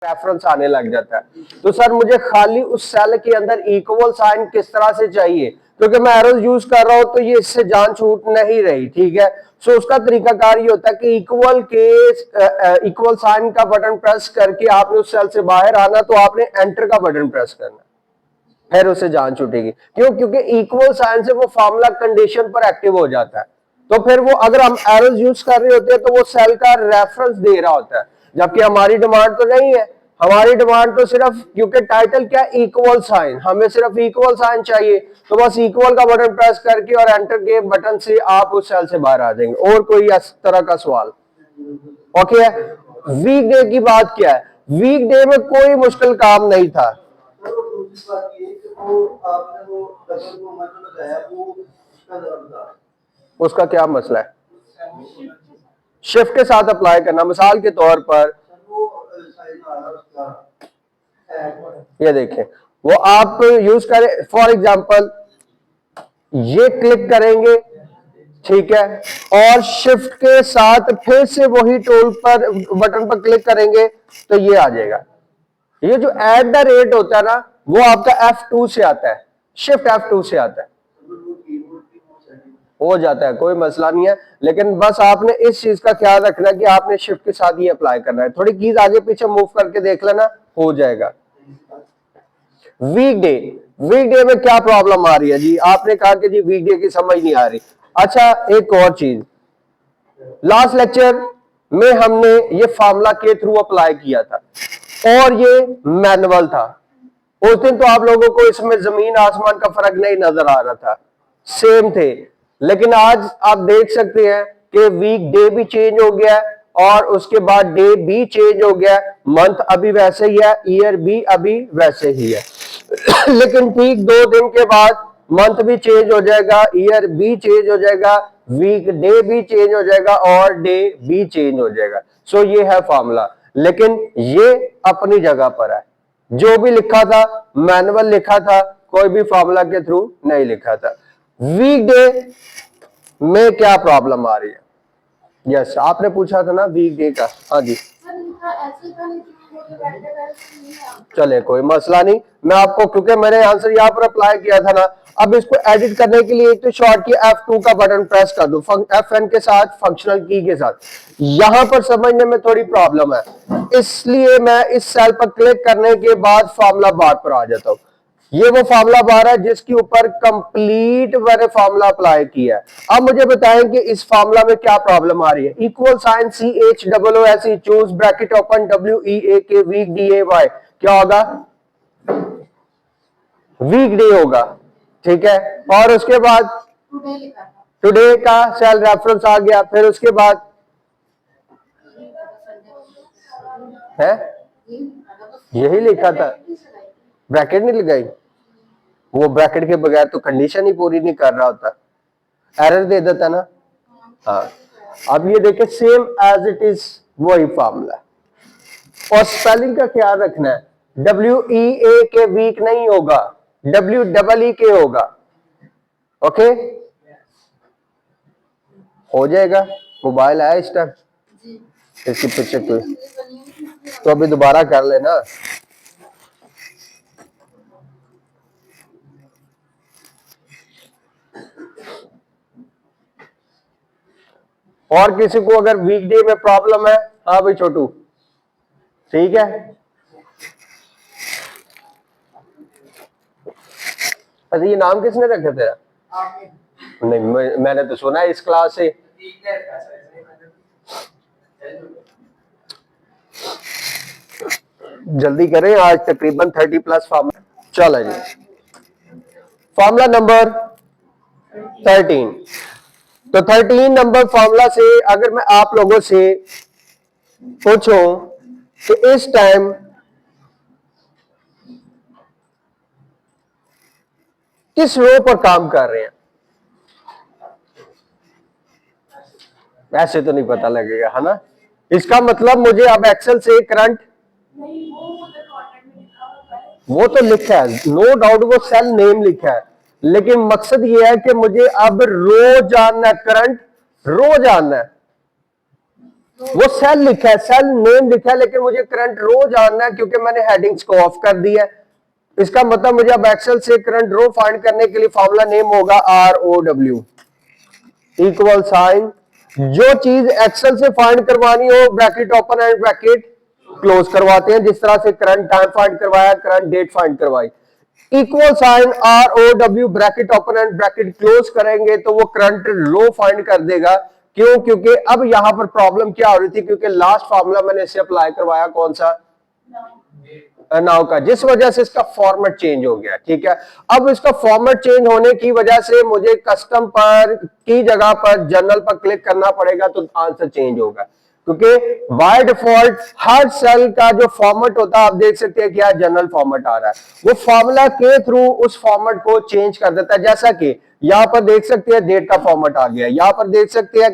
Reference आने लग जाता है। तो सर मुझे खाली उस सेल के अंदर इक्वल साइन किस तरह से चाहिए, क्योंकि मैं एरोज यूज कर रहा हूं तो ये इससे जान छूट नहीं रही, ठीक है। सो उसका तरीकाकार ये होता है कि इक्वल साइन का बटन प्रेस करके आपने उस सेल से बाहर आना, तो आपने एंटर का बटन प्रेस करना, फिर उसे जान छूटेगी। क्यों? क्योंकि इक्वल साइन से वो फार्मूला कंडीशन पर एक्टिव हो जाता है। तो फिर वो अगर हम एरोज यूज कर रहे होते हैं तो वो सेल का रेफरेंस दे रहा होता है, जबकि हमारी डिमांड तो नहीं है। हमारी डिमांड तो सिर्फ, क्योंकि टाइटल क्या, इक्वल साइन, हमें सिर्फ इक्वल साइन चाहिए, तो बस इक्वल का बटन प्रेस करके और एंटर के बटन से आप उस सेल से बाहर आ जाएंगे। और कोई इस तरह का सवाल? ओके। वीक डे की बात क्या है? वीक डे में कोई मुश्किल काम नहीं था। उसका क्या मसला है? शिफ्ट के साथ अप्लाई करना। मिसाल के तौर पर ये देखें, वो आप यूज करें, फॉर एग्जांपल ये क्लिक करेंगे, ठीक है, और शिफ्ट के साथ फिर से वही टूल पर बटन पर क्लिक करेंगे तो ये आ जाएगा। ये जो एट द रेट होता है ना, वो आपका F2 से आता है, शिफ्ट F2 से आता है, हो जाता है, कोई मसला नहीं है। लेकिन बस आपने इस चीज का ख्याल रखना कि आपने शिफ्ट के साथ ही अप्लाई करना है। थोड़ी कीज आगे पीछे मूव करके देख लेना, हो जाएगा। वीकडे, वीकडे में क्या प्रॉब्लम आ रही है जी? आपने कहा कि जी वीकडे की समझ नहीं आ रही। अच्छा, एक और चीज, लास्ट लेक्चर में हमने ये फार्मूला के थ्रू अप्लाई किया था और ये मैनुअल था। उस दिन तो आप लोगों को इसमें जमीन आसमान का फर्क नहीं नजर आ रहा था, सेम थे। लेकिन आज आप देख सकते हैं कि वीक डे भी चेंज हो गया और उसके बाद डे भी चेंज हो गया, मंथ अभी वैसे ही है, ईयर भी अभी वैसे ही है। लेकिन ठीक 2 दिन के बाद मंथ भी चेंज हो जाएगा, ईयर भी चेंज हो जाएगा, वीक डे भी चेंज हो जाएगा और डे भी चेंज हो जाएगा। सो ये है फॉर्मूला, लेकिन ये अपनी जगह पर है। जो भी लिखा था मैनुअल लिखा था, कोई भी फॉर्मूला के थ्रू नहीं लिखा था। वीकडे में क्या प्रॉब्लम आ रही है? यस, आपने पूछा था ना वीकडे का। हाँ जी, चले कोई मसला नहीं। मैं आपको, क्योंकि मैंने आंसर यहाँ पर अप्लाई किया था ना, अब इसको एडिट करने के लिए एक तो शॉर्ट की F2 का बटन प्रेस कर दो, FN के साथ, फंक्शनल की के साथ। यहां पर समझने में थोड़ी प्रॉब्लम है, इसलिए मैं इस सेल पर क्लिक करने के बाद फार्मूला बार पर आ जाता हूं। ये वो फार्मूला बार है जिसके ऊपर कंप्लीट मैंने फार्मूला अप्लाई किया है। अब मुझे बताएं कि इस फार्मूला में क्या प्रॉब्लम आ रही है। Equal sign CHOOSE choose bracket open WEAK week DAY, क्या होगा? वीक डे होगा, ठीक है। और उसके बाद टुडे का सेल रेफरेंस आ गया, फिर उसके बाद है यही लिखा था, ब्रैकेट नहीं लगाई। वो ब्रैकेट के बगैर तो कंडीशन ही पूरी नहीं कर रहा होता, एरर दे देता ना। हाँ, अब ये देखे, सेम एज इट इज वही फार्मूला। और स्पेलिंग का ख्याल रखना है, WEAK वीक नहीं होगा, WEEK होगा। ओके, हो जाएगा। मोबाइल है इस टाइम, इसके पीछे तो अभी दोबारा कर लेना। और किसी को अगर वीकडे में प्रॉब्लम है? हाँ भाई छोटू, ठीक है। अच्छा, ये नाम किसने रखा तेरा? नहीं, मैंने तो सुना है इस क्लास से। जल्दी करें, आज तकरीबन 30+ फार्मूला। चलो जी, फार्मूला नंबर 13। तो 13 नंबर फार्मूला से अगर मैं आप लोगों से पूछूं कि इस टाइम किस रो पर काम कर रहे हैं, ऐसे तो नहीं पता लगेगा, है ना। इसका मतलब मुझे अब एक्सेल से करंट, वो तो लिखा है, नो डाउट वो सेल नेम लिखा है, लेकिन मकसद ये है कि मुझे अब रो जानना है, करंट रो जानना है। वो सेल लिखा है, सेल नेम लिखा है, लेकिन मुझे करंट रो जानना है क्योंकि मैंने हेडिंग्स को ऑफ कर दिया है। इसका मतलब मुझे अब एक्सेल से करंट रो फाइंड करने के लिए फॉर्मूला नेम होगा ROW इक्वल साइन, जो चीज एक्सेल से फाइंड करवानी हो bracket open and bracket close करवाते हैं, जिस तरह से करंट टाइम फाइंड करवाया, करंट डेट फाइंड करवाई। Equal sign ROW bracket open and bracket close करेंगे तो वो करंट लो फाइंड कर देगा। क्यों? क्योंकि अब यहां पर प्रॉब्लम क्या हो रही थी, क्योंकि लास्ट फॉर्मूला मैंने इसे अप्लाई करवाया कौन सा, नाउ का, जिस वजह से इसका फॉर्मेट चेंज हो गया। ठीक है, अब इसका फॉर्मेट चेंज होने की वजह से मुझे कस्टम पर की जगह पर जनरल पर क्लिक करना पड़ेगा, तो आंसर चेंज होगा। क्योंकि बाय डिफॉल्ट हर सेल का जो फॉर्मेट होता है, आप देख सकते हैं क्या जनरल फॉर्मेट आ रहा है, वो फॉर्मूला के थ्रू उस फॉर्मेट को चेंज कर देता है। जैसा कि यहां पर देख सकते हैं डेट का फॉर्मेट आ गया, यहां पर देख सकते हैं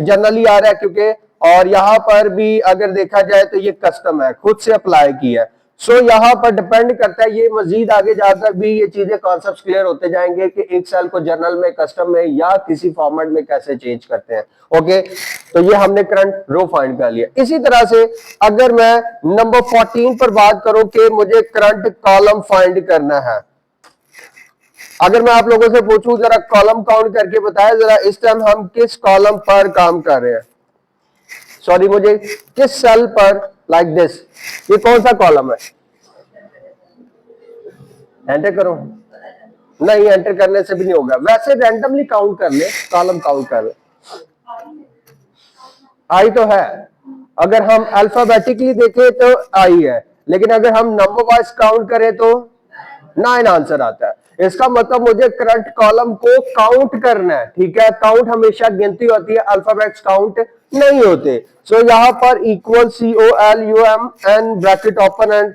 जनरली आ रहा है क्योंकि, और यहां पर भी अगर देखा जाए तो ये कस्टम है, खुद से अप्लाई किया है। सो यहां पर डिपेंड करता है, ये मजीद आगे जाकर भी ये चीजें कॉन्सेप्ट्स क्लियर होते जाएंगे कि एक सेल को जनरल में, कस्टम में या किसी फॉर्मेट में कैसे चेंज करते हैं। ओके, तो ये हमने करंट रो फाइंड कर लिया। इसी तरह से अगर मैं नंबर 14 पर बात करूं कि मुझे करंट कॉलम फाइंड करना है, अगर मैं आप लोगों से पूछूं जरा कॉलम काउंट करके बताया जरा, इस टाइम हम किस कॉलम पर काम कर रहे हैं, सॉरी मुझे किस सेल पर, लाइक दिस, ये कौन सा कॉलम है, एंटर करो, नहीं एंटर करने से भी नहीं होगा, वैसे रैंडमली काउंट कर ले, कॉलम काउंट कर ले, आई तो है। अगर हम अल्फाबेटिकली देखें तो आई है, लेकिन अगर हम नंबर वाइज काउंट करें तो 9 आंसर आता है। इसका मतलब मुझे करंट कॉलम को काउंट करना है। ठीक है, काउंट हमेशा गिनती होती है, अल्फाबेट्स काउंट नहीं होते। सो यहां पर equal COLUMN bracket open and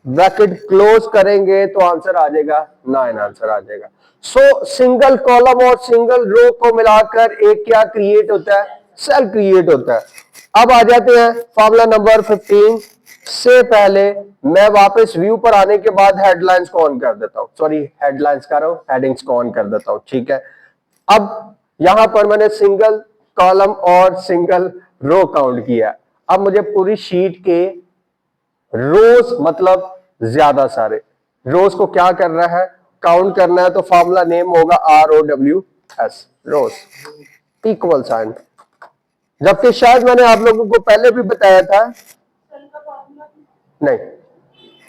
bracket close करेंगे तो आंसर आ जाएगा 9 आंसर आ जाएगा। सो सिंगल कॉलम और सिंगल रो को मिलाकर एक क्या क्रिएट होता है, सेल क्रिएट होता है। अब आ जाते हैं फॉर्मूला नंबर 15 से पहले मैं वापस व्यू पर आने के बाद हेडलाइंस को ऑन कर देता हूं, सॉरी हेडलाइंस कर रहा हूं, हेडिंग्स को ऑन कर देता हूं। ठीक है, अब यहां पर मैंने सिंगल कॉलम और सिंगल रो काउंट किया। अब मुझे पूरी शीट के रोज, मतलब ज्यादा सारे रोज को क्या करना है, काउंट करना है। तो फॉर्मूला नेम होगा ROWS रोज इक्वल साइन, जबकि शायद मैंने आप लोगों को पहले भी बताया था, नहीं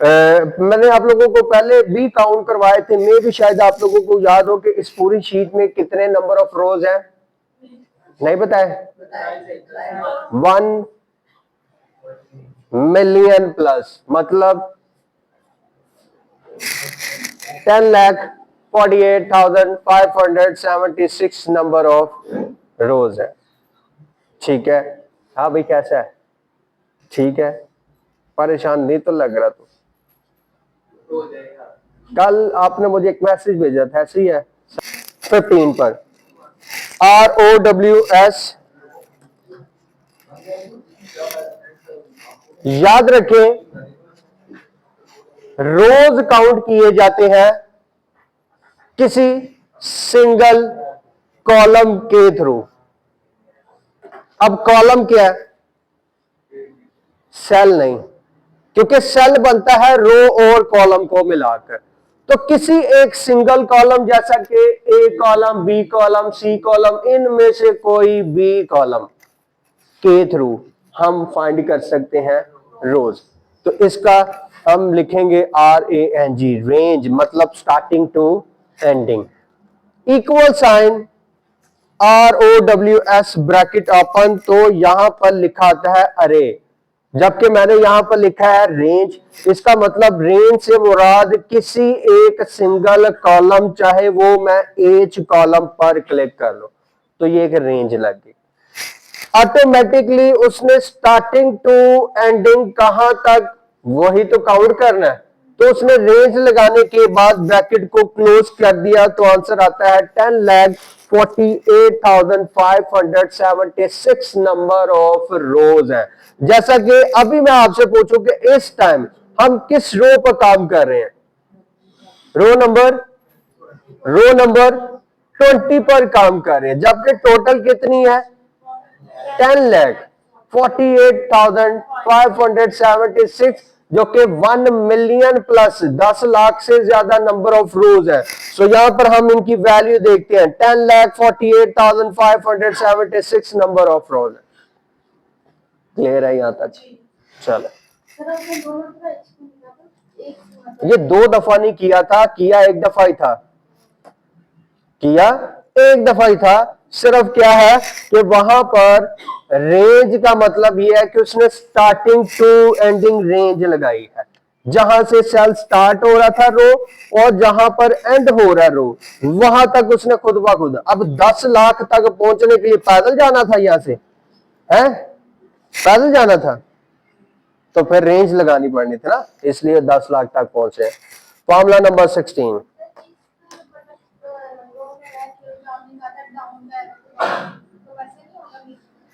मैंने आप लोगों को पहले भी काउंट करवाए थे, मे भी शायद आप लोगों को याद हो कि इस पूरी शीट में कितने नंबर ऑफ रोज हैं, नहीं बताए, 1 मिलियन प्लस, मतलब 10,48,576 नंबर ऑफ रोज है। ठीक है, हाँ भाई कैसा है, ठीक है, परेशान नहीं तो लग रहा, तो कल आपने मुझे एक मैसेज भेजा था, ऐसे ही है 15 पर ROWS, याद रखें रोज काउंट किए जाते हैं किसी सिंगल कॉलम के थ्रू। अब कॉलम क्या है, सेल नहीं, क्योंकि सेल बनता है रो और कॉलम को मिलाकर। तो किसी एक सिंगल कॉलम, जैसा कि A column, B column, C column, इनमें से कोई भी कॉलम के थ्रू हम फाइंड कर सकते हैं रोज। तो इसका हम लिखेंगे RANG, रेंज मतलब starting to ending, equal sign ROWS bracket open, तो यहां पर लिखा आता है अरे, जबकि मैंने यहां पर लिखा है रेंज। इसका मतलब रेंज से मुराद किसी एक सिंगल कॉलम, चाहे वो मैं एच कॉलम पर क्लिक कर लूं तो ये एक रेंज लग गई। ऑटोमेटिकली उसने स्टार्टिंग टू एंडिंग कहां तक वही तो काउंट करना है, तो उसने रेंज लगाने के बाद ब्रैकेट को क्लोज कर दिया तो आंसर आता है 10,48,576 नंबर ऑफ रोज है। जैसा कि अभी मैं आपसे पूछूं कि इस टाइम हम किस रो पर काम कर रहे हैं, रो नंबर 20 पर काम कर रहे हैं, जबकि टोटल कितनी है 10,48,576 जो कि 1 मिलियन प्लस 10 लाख से ज्यादा नंबर ऑफ रोज है। सो यहां पर हम इनकी वैल्यू देखते हैं 10,48,576 नंबर ऑफ रोज है। क्लियर है यहां तक? चलो, ये 2 दफा नहीं किया था, किया 1 दफा ही था, किया 1 दफा ही था। सिर्फ क्या है कि वहां पर रेंज का मतलब यह है कि उसने स्टार्टिंग टू एंडिंग रेंज लगाई है, जहां से सेल स्टार्ट हो रहा था रो और जहां पर एंड हो रहा रो, वहां तक उसने खुद ब खुद। अब 10 लाख तक पहुंचने के लिए पैदल जाना था, यहां से है पैदल जाना था, तो फिर रेंज लगानी पड़नी थी ना, इसलिए 10 लाख तक पहुंचे। फॉर्मूला नंबर 16,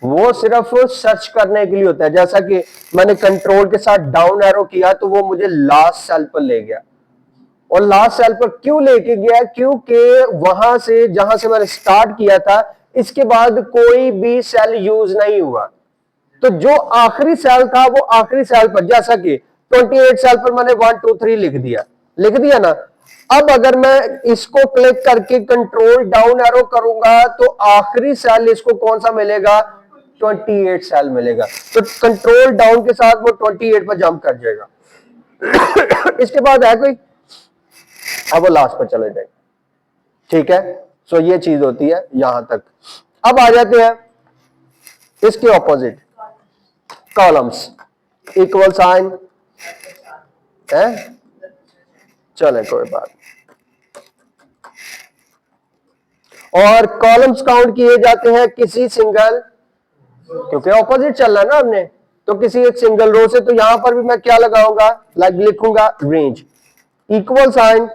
वो सिर्फ सर्च करने के लिए होता है। जैसा कि मैंने कंट्रोल के साथ डाउन एरो किया तो वो मुझे लास्ट सेल पर ले गया, और लास्ट सेल पर क्यों लेके गया? क्योंकि वहां से जहां से मैंने स्टार्ट किया था, इसके बाद कोई भी सेल यूज नहीं हुआ, तो जो आखिरी सेल था वो आखिरी सेल पर, जैसा कि 28 सेल पर मैंने 1 2 3 लिख दिया ना। अब अगर मैं इसको क्लिक करके कंट्रोल डाउन एरो करूंगा तो आखिरी सेल इसको कौन सा मिलेगा? 28 सेल मिलेगा। तो कंट्रोल डाउन के साथ वो 28 पर जंप कर जाएगा। इसके बाद है कोई? अब वो लास्ट पर चले जाएगा। ठीक है, सो ये चीज होती है यहां तक। अब आ जाते हैं इसके ऑपोजिट, कॉलम्स, इक्वल साइन है, चले कोई बात। और कॉलम्स काउंट किए जाते हैं किसी सिंगल, क्योंकि ऑपोजिट चल रहा है ना हमने, तो किसी एक सिंगल रो से। तो यहां पर भी मैं क्या लगाऊंगा? लिखूंगा range, equal sign,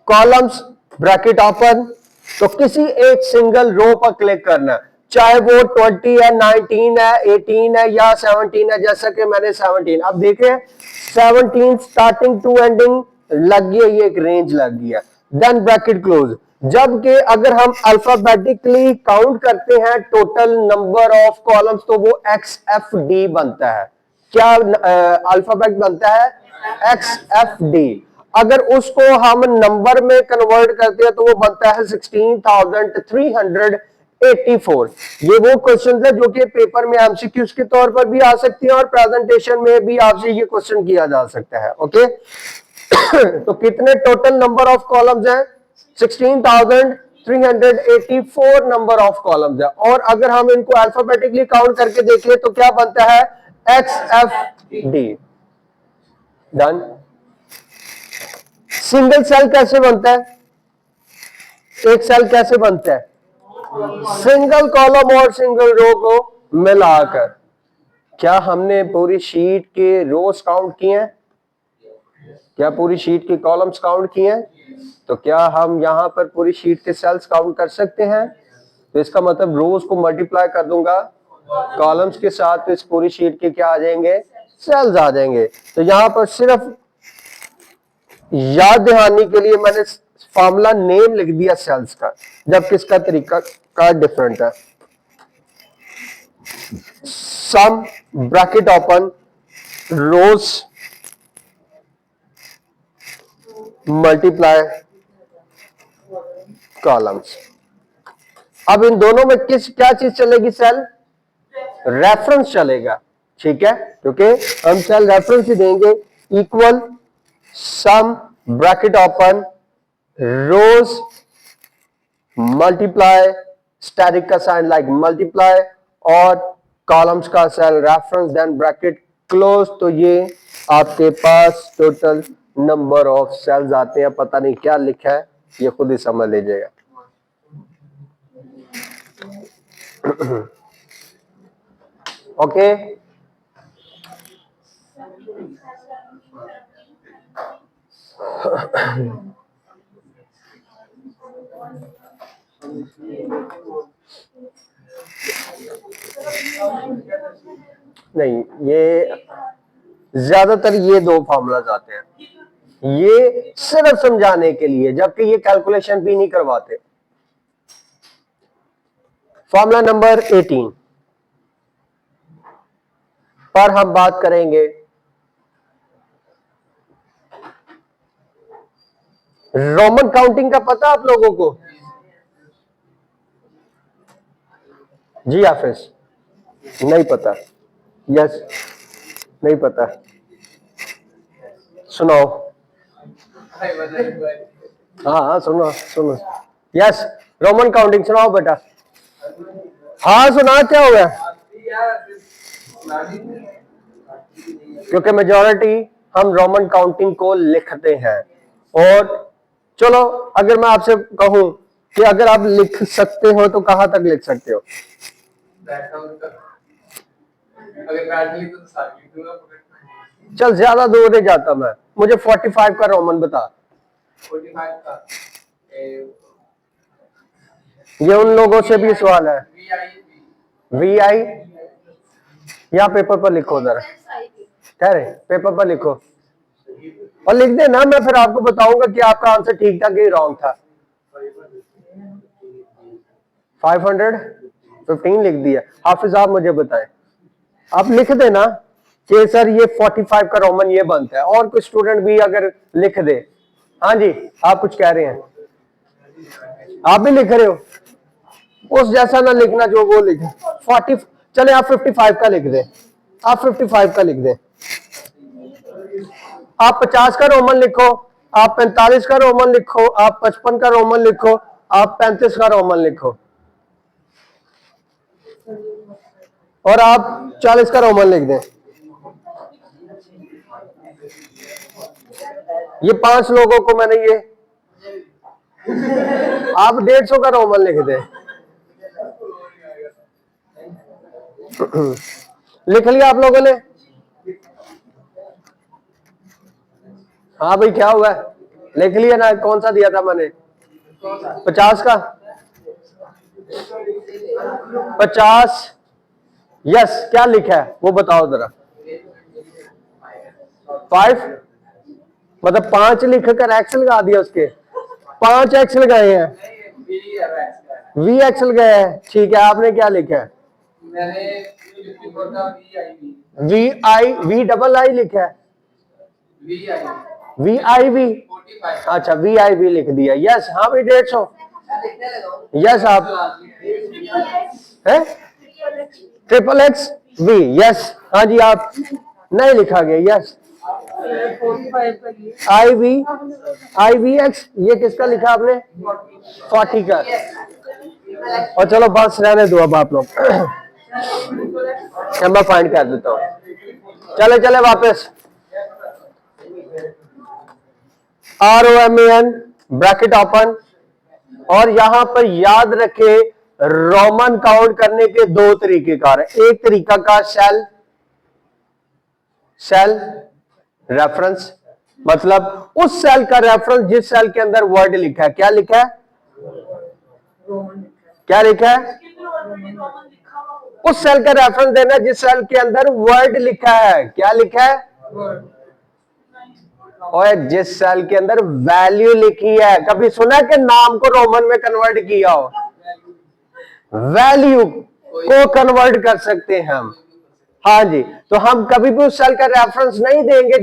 columns bracket open, तो किसी एक सिंगल रो पर क्लिक करना, चाहे वो 20 है, 19 है, 18 है या 17 है। जैसा कि मैंने 17, अब देखें 17 स्टार्टिंग टू एंडिंग लग गया, ये एक रेंज लग गया। Then bracket close. जबकि अगर हम अल्फाबेटिकली काउंट करते हैं टोटल नंबर ऑफ कॉलम्स तो वो XFD बनता है। क्या अल्फाबेट बनता है? XFD। अगर उसको हम नंबर में कन्वर्ट करते हैं तो वो बनता है 16,384। ये वो क्वेश्चन है जो कि पेपर में एमसीक्यूज के तौर पर भी आ सकती है और प्रेजेंटेशन में भी आपसे ये क्वेश्चन किया जा सकता है। ओके तो कितने टोटल नंबर ऑफ कॉलम्स हैं? 16,384 नंबर ऑफ कॉलम्स है। और अगर हम इनको अल्फाबेटिकली काउंट करके देखें तो क्या बनता है? XFD। डन। सिंगल सेल कैसे बनता है? एक सेल कैसे बनता है? सिंगल कॉलम और सिंगल रो को मिलाकर। क्या हमने पूरी शीट के रोज काउंट किए हैं? क्या पूरी शीट के कॉलम्स काउंट किए हैं? तो क्या हम यहां पर पूरी शीट के सेल्स काउंट कर सकते हैं? तो इसका मतलब रोज को मल्टीप्लाई कर दूंगा कॉलम्स के साथ, तो इस पूरी शीट के क्या आ जाएंगे? सेल्स आ जाएंगे। तो यहां पर सिर्फ याद दहानी के लिए मैंने फॉर्मूला नेम लिख दिया सेल्स का, जबकि इसका तरीका का डिफरेंट है। सम bracket open, rows multiply columns. अब इन दोनों में क्या चीज चलेगी? सेल रेफरेंस चलेगा। ठीक है, क्योंकि हम सेल रेफरेंस ही देंगे। Equal sum bracket open, rows multiply, static का साइन लाइक मल्टीप्लाई, और कॉलम्स का cell reference, then bracket close. तो ये आपके पास टोटल नंबर ऑफ सेल्स आते हैं। पता नहीं क्या लिखा है, ये खुद ही समझ लीजिएगा। ओके नहीं, ये ज्यादातर ये 2 फॉर्मूलाज आते हैं, ये सिर्फ समझाने के लिए, जबकि ये कैलकुलेशन भी नहीं करवाते। फॉर्मूला नंबर 18 पर हम बात करेंगे रोमन काउंटिंग का। पता आप लोगों को? जी हाफिज, नहीं पता? यस, नहीं पता। सुनाओ। हाँ हाँ, सुनो सुनो। यस, रोमन काउंटिंग सुनाओ बेटा। हाँ सुना, क्या हो गया? क्योंकि मेजॉरिटी हम रोमन काउंटिंग को लिखते हैं। और चलो, अगर मैं आपसे कहूं कि अगर आप लिख सकते हो तो कहां तक लिख सकते हो? चल, ज्यादा दूर नहीं जाता मैं, मुझे 45 का रोमन बता। 45 का ये उन लोगों से भी सवाल है। VI या पेपर पर लिखो जरा, कह रहे पेपर पर लिखो और लिख देना, मैं फिर आपको बताऊंगा कि आपका आंसर ठीक था कि रॉन्ग था। 515 लिख दिया। हाफिज आप मुझे बताएं, आप लिख देना कि सर ये 45 का रोमन ये बनता है, और कुछ स्टूडेंट भी अगर लिख दे। हाँ जी, आप कुछ कह रहे हैं? आप भी लिख रहे हो? उस जैसा ना लिखना जो वो लिखे। 40, चले आप 55 का लिख दें, आप 55 का लिख दें। आप 50 का रोमन लिखो, आप 45 का रोमन लिखो, आप 55 का रोमन लिखो, आप 35 का रोमन लिखो, और आप 40 का रोमन लिख दें। ये 5 लोगों को मैंने ये, आप 150 का रोमन लिख दें। लिख लिया आप लोगों ने? हाँ भाई, क्या हुआ? लिख लिया ना? कौन सा दिया था मैंने? 50 का? 50। यस, क्या लिखा है वो बताओ जरा। 5 मतलब 5 लिखकर एक्स लगा दिया उसके। 5 एक्स लगाए हैं, वी एक्स लगाया है। ठीक है, आपने क्या लिखा है? V I, V double I लिखा है। वी आई वी, अच्छा वी आई वी लिख दिया। यस, हाँ भाई 150। यस, आप है ट्रिपल एक्स वी। यस, हाँ जी, आप नहीं लिखा गया। यस, आई वी एक्स, ये किसका लिखा आपने? 40 का। और चलो बस रहने दो अब आप लोग, मैं फाइंड कर देता हूँ। चले चले वापस। ROMAN ब्रैकेट ओपन, और यहां पर याद रखे रोमन काउंट करने के 2 तरीकेकार है। एक तरीका का सेल रेफरेंस, मतलब उस सेल का रेफरेंस जिस सेल के अंदर वर्ड लिखा है। क्या लिखा है? क्या लिखा है? उस सेल का रेफरेंस देना जिस सेल के अंदर वर्ड लिखा है। क्या लिखा है? और जिस सेल के अंदर वैल्यू लिखी है। कभी सुना कि नाम को रोमन में कन्वर्ट किया हो? वैल्यू को कन्वर्ट कर सकते हैं हम। हाँ जी, तो हम कभी भी उस सेल का रेफरेंस नहीं देंगे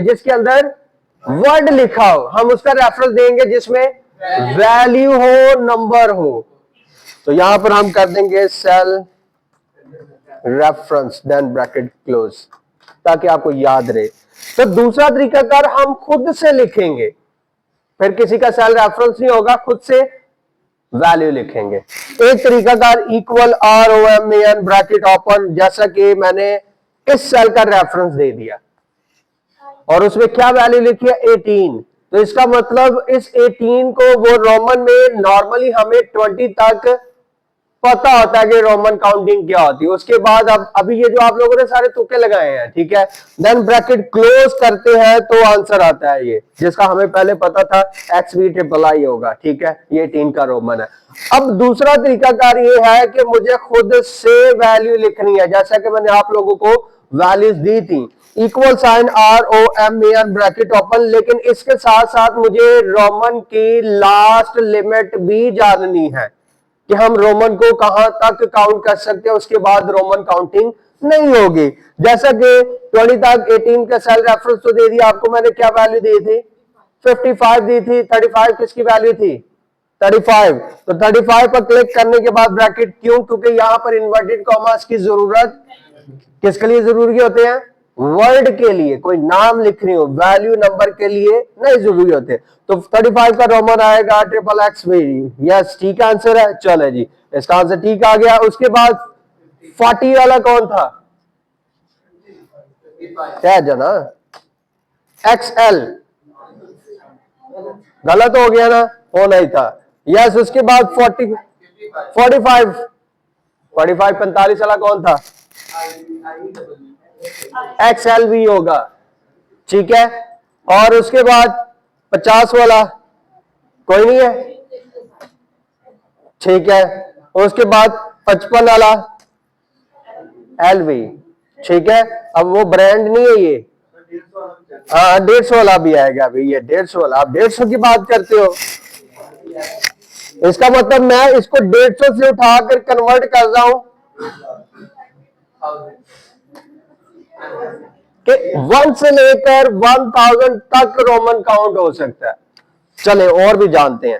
जिसके अंदर वर्ड लिखा हो, हम उसका रेफरेंस देंगे जिसमें वैल्यू हो, नंबर हो। तो यहां पर हम कर देंगे cell reference then bracket close, ताकि आपको याद रहे। तो दूसरा तरीकाकार हम खुद से लिखेंगे, फिर किसी का सेल रेफरेंस नहीं होगा, खुद से वैल्यू लिखेंगे। एक तरीकाकार इक्वल ROMAN ब्रैकेट ओपन, जैसा कि मैंने इस सेल का रेफरेंस दे दिया और उसमें क्या वैल्यू लिखी है? 18। तो इसका मतलब इस 18 को वो रोमन में नॉर्मली हमें 20 तक पता होता है कि रोमन काउंटिंग क्या होती है। उसके बाद अब अभी ये जो आप लोगों ने सारे तुक्के लगाए हैं, ठीक है, देन ब्रैकेट क्लोज करते हैं तो आंसर आता है ये, जिसका हमें पहले पता था XV होगा। ठीक है, ये 18 का रोमन है। अब दूसरा तरीकाकार ये है कि मुझे खुद से वैल्यू लिखनी है, जैसा कि मैंने आप लोगों को वैल्यूज दी थी। Equal sign ROMAN bracket open, लेकिन इसके साथ साथ मुझे रोमन की लास्ट लिमिट भी जाननी है। कि हम रोमन को कहां तक काउंट कर सकते हैं, उसके बाद रोमन काउंटिंग नहीं होगी। जैसा कि 20 तक 18 का सेल रेफरेंस तो दे दिया आपको मैंने, क्या वैल्यू दी थी, 55 दी थी। 35 किसकी वैल्यू थी, 35। तो 35 पर क्लिक करने के बाद ब्रैकेट, क्यों, क्योंकि यहां पर इन्वर्टेड कॉमास की जरूरत किसके लिए जरूरी होते हैं, वर्ड के लिए, कोई नाम लिखनी हो, वैल्यू नंबर के लिए नहीं जरूरी होते। तो 35 का रोमन आएगा XXX। यस, ठीक आंसर है। चले जी, इसका आंसर ठीक आ गया। उसके बाद 40 वाला कौन था, क्या जना, XL, गलत हो गया ना, हो नहीं था। यस, उसके बाद 45 45 वाला कौन था, XL भी होगा, ठीक है। और उसके बाद 50 वाला कोई नहीं है, ठीक है। उसके बाद 55 वाला LV, ठीक है। अब वो ब्रांड नहीं है ये, हाँ 150 वाला भी आएगा अभी, ये 150 वाला, आप 150 की बात करते हो, इसका मतलब मैं इसको 150 से उठाकर कन्वर्ट कर रहा हूं कि 1 से लेकर 1000 तक रोमन काउंट हो सकता है। चले और भी जानते हैं,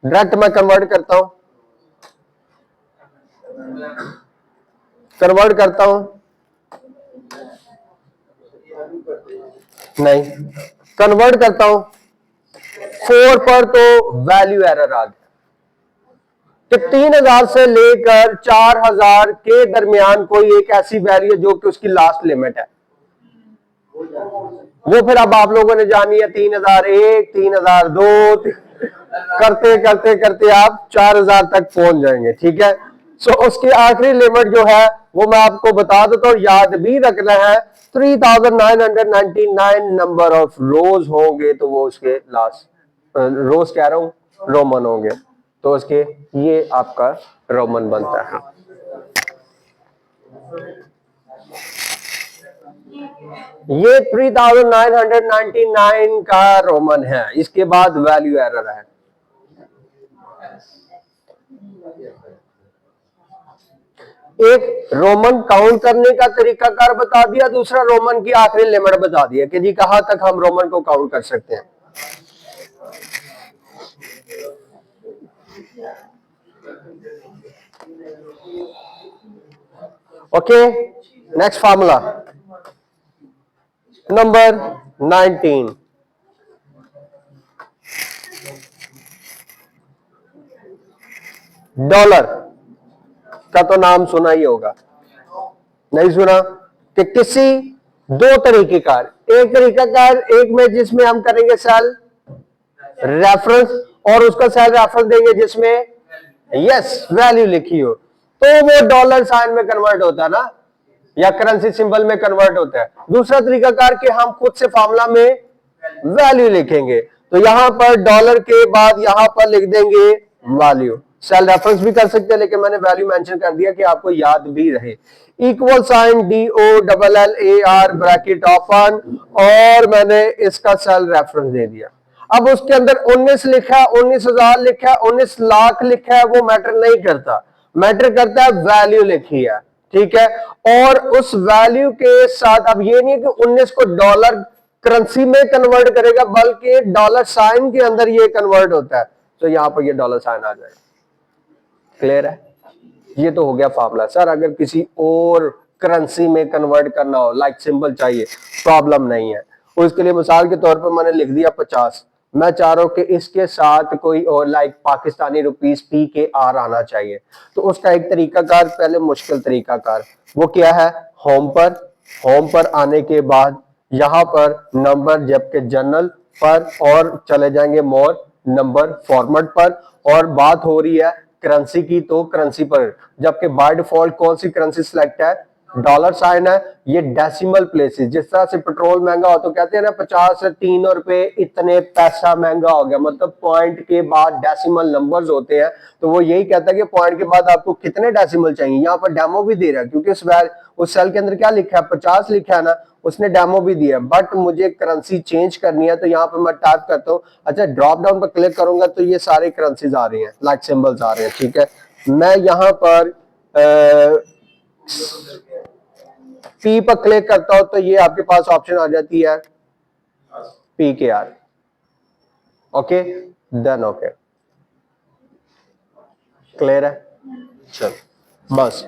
डायरेक्ट मैं कन्वर्ट करता हूं, नहीं, कन्वर्ट करता हूं 4 पर, तो वैल्यू एरर आ गया कि 3000 से लेकर 4000 के दरमियान कोई एक ऐसी वैल्यू जो कि उसकी लास्ट लिमिट है, वो फिर अब आप लोगों ने जानी है 3001, 3002, करते करते करते आप 4000 तक पहुंच जाएंगे, ठीक है। सो उसकी आखिरी लिमिट जो है वो मैं आपको बता देता हूं, याद भी रखना है, 3999 नंबर ऑफ रोज होंगे, तो वो उसके लास्ट, रोज कह रहा हूं, रोमन होंगे, तो उसके ये आपका रोमन बनता है। ये 3999 का रोमन है, इसके बाद वैल्यू एरर है। एक रोमन काउंट करने का तरीकाकार बता दिया, दूसरा रोमन की आखिरी लिमिट बता दिया कि जी कहां तक हम रोमन को काउंट कर सकते हैं। Okay, next formula number 19। Dollar का तो नाम सुना ही होगा, नहीं सुना, कि किसी दो तरीकेकार, एक तरीकाकार एक में जिसमें हम करेंगे सेल रेफरेंस, और उसका सेल रेफरेंस देंगे जिसमें यस वैल्यू लिखी हो, तो वो डॉलर साइन में कन्वर्ट होता है ना, या करेंसी सिंबल में कन्वर्ट होता है। दूसरा तरीकाकार कि हम खुद से फार्मूला में वैल्यू लिखेंगे, तो यहां पर डॉलर के बाद यहां पर लिख देंगे वैल्यू, सेल रेफरेंस भी कर सकते हैं, लेकिन मैंने वैल्यू मेंशन कर दिया कि आपको याद भी रहे। Equal sign DOLLAR bracket open, और मैंने इसका सेल रेफरेंस दे दिया। अब उसके अंदर 19 लिखा है, 19,000 लिखा है, 19 लाख लिखा है, वो मैटर नहीं करता, मैटर करता है वैल्यू लिखी है, ठीक है। और उस वैल्यू के साथ अब ये नहीं कि 19 को डॉलर करेंसी में कन्वर्ट करेगा, बल्कि डॉलर साइन के अंदर ये कन्वर्ट होता है, तो यहां पर ये डॉलर साइन आ जाएगा। क्लियर है, ये तो हो गया फार्मूला। सर अगर किसी और करेंसी में कन्वर्ट करना हो, लाइक सिंबल चाहिए, प्रॉब्लम नहीं है, उसके लिए मिसाल के तौर पर मैंने लिख दिया 50, मैं चाह रहा हूं कि इसके साथ कोई और लाइक पाकिस्तानी रुपीस PKR आना चाहिए, तो उसका एक तरीकाकार, पहले मुश्किल तरीकाकार, वो क्या है, होम पर आने के बाद यहां पर नंबर, जबकि जनरल पर, और चले जाएंगे मोर नंबर फॉर्मेट पर, और बात हो रही है करेंसी की, तो करेंसी पर, जबकि बाय डिफॉल्ट कौन सी करेंसी सिलेक्ट है, डॉलर साइन है, ये डेसिमल प्लेसेस। जिस तरह से पेट्रोल महंगा हो तो कहते हैं ना 50 से 3 रुपए इतने पैसा महंगा हो गया, मतलब पॉइंट के बाद डेसिमल नंबर्स होते हैं। तो वो यही कहता है कि पॉइंट के बाद आपको कितने डेसिमल चाहिए। यहाँ पर डेमो भी दे रहा है क्योंकि उस सेल के अंदर क्या लिखा है, 50 लिखा है ना, उसने डेमो भी दिया। बट मुझे करेंसी चेंज करनी है तो यहाँ पर मैं टाइप करता हूँ। अच्छा, ड्रॉप डाउन पर क्लिक करूंगा तो ये सारे करेंसीज आ रही हैं, लाइक सिंबल्स आ रहे हैं। ठीक है, मैं यहाँ पर पी पर क्लिक करता हूं तो ये आपके पास ऑप्शन आ जाती है P K R. Okay, then okay, clear है। चल बस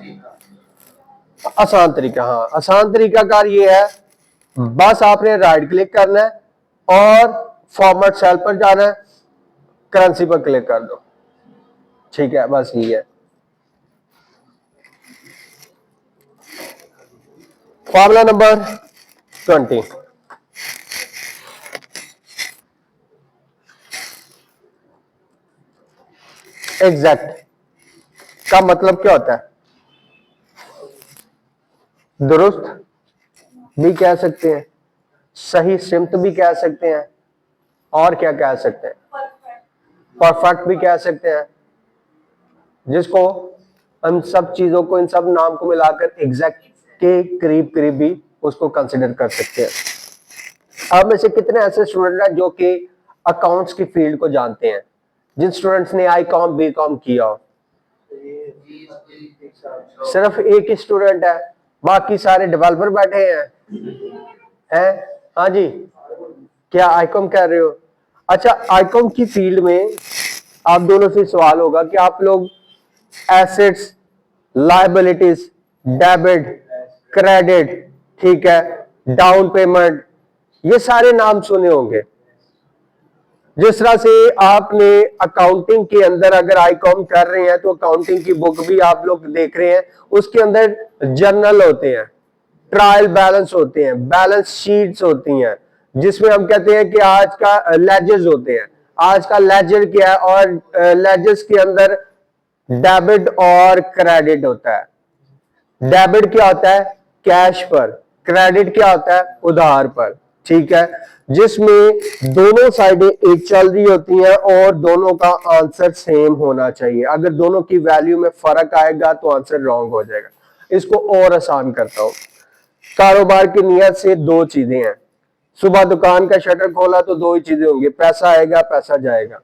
आसान तरीका, हाँ आसान तरीका कार ये है, बस आपने राइट क्लिक करना है और फॉर्मेट सेल पर जाना है, करेंसी पर क्लिक कर दो। ठीक है, बस ये है फॉर्मूला नंबर 20। एग्जैक्ट का मतलब क्या होता है? दुरुस्त भी कह सकते हैं, सही सिमत भी कह सकते हैं, और क्या कह सकते हैं? परफेक्ट भी कह सकते हैं, जिसको हम सब चीजों को, इन सब नाम को मिलाकर एग्जैक्ट के करीब करीब भी उसको कंसिडर कर सकते हैं। आप में से कितने ऐसे स्टूडेंट हैं जो कि अकाउंट्स की फील्ड को जानते हैं, जिन स्टूडेंट्स ने आई कॉम बी कॉम किया हो? सिर्फ एक ही स्टूडेंट है, बाकी सारे डेवलपर बैठे हैं। हाँ जी, क्या आईकॉम कर रहे हो? अच्छा, आईकॉम की फील्ड में आप दोनों से सवाल होगा कि आप लोग एसेट्स, लायबिलिटीज, डेबिट, क्रेडिट, ठीक है, डाउन पेमेंट, ये सारे नाम सुने होंगे। जिस तरह से आपने अकाउंटिंग के अंदर अगर आईकॉम कर रहे हैं तो अकाउंटिंग की बुक भी आप लोग देख रहे हैं, उसके अंदर जर्नल होते हैं, ट्रायल बैलेंस होते हैं, बैलेंस शीट्स होती हैं, जिसमें हम कहते हैं कि आज का लेजर्स होते हैं। आज का लेजर क्या है, और लेजर्स के अंदर डेबिट और क्रेडिट होता है। डेबिट क्या होता है? कैश पर। क्रेडिट क्या होता है? उधार पर। ठीक है, जिसमें दोनों साइडें एक चल रही होती हैं और दोनों का आंसर सेम होना चाहिए। अगर दोनों की वैल्यू में फर्क आएगा तो आंसर रॉन्ग हो जाएगा। इसको और आसान करता हूं। कारोबार की नियत से दो चीजें हैं। सुबह दुकान का शटर खोला तो दो ही चीजें होंगी, पैसा आएगा, पैसा जाएगा।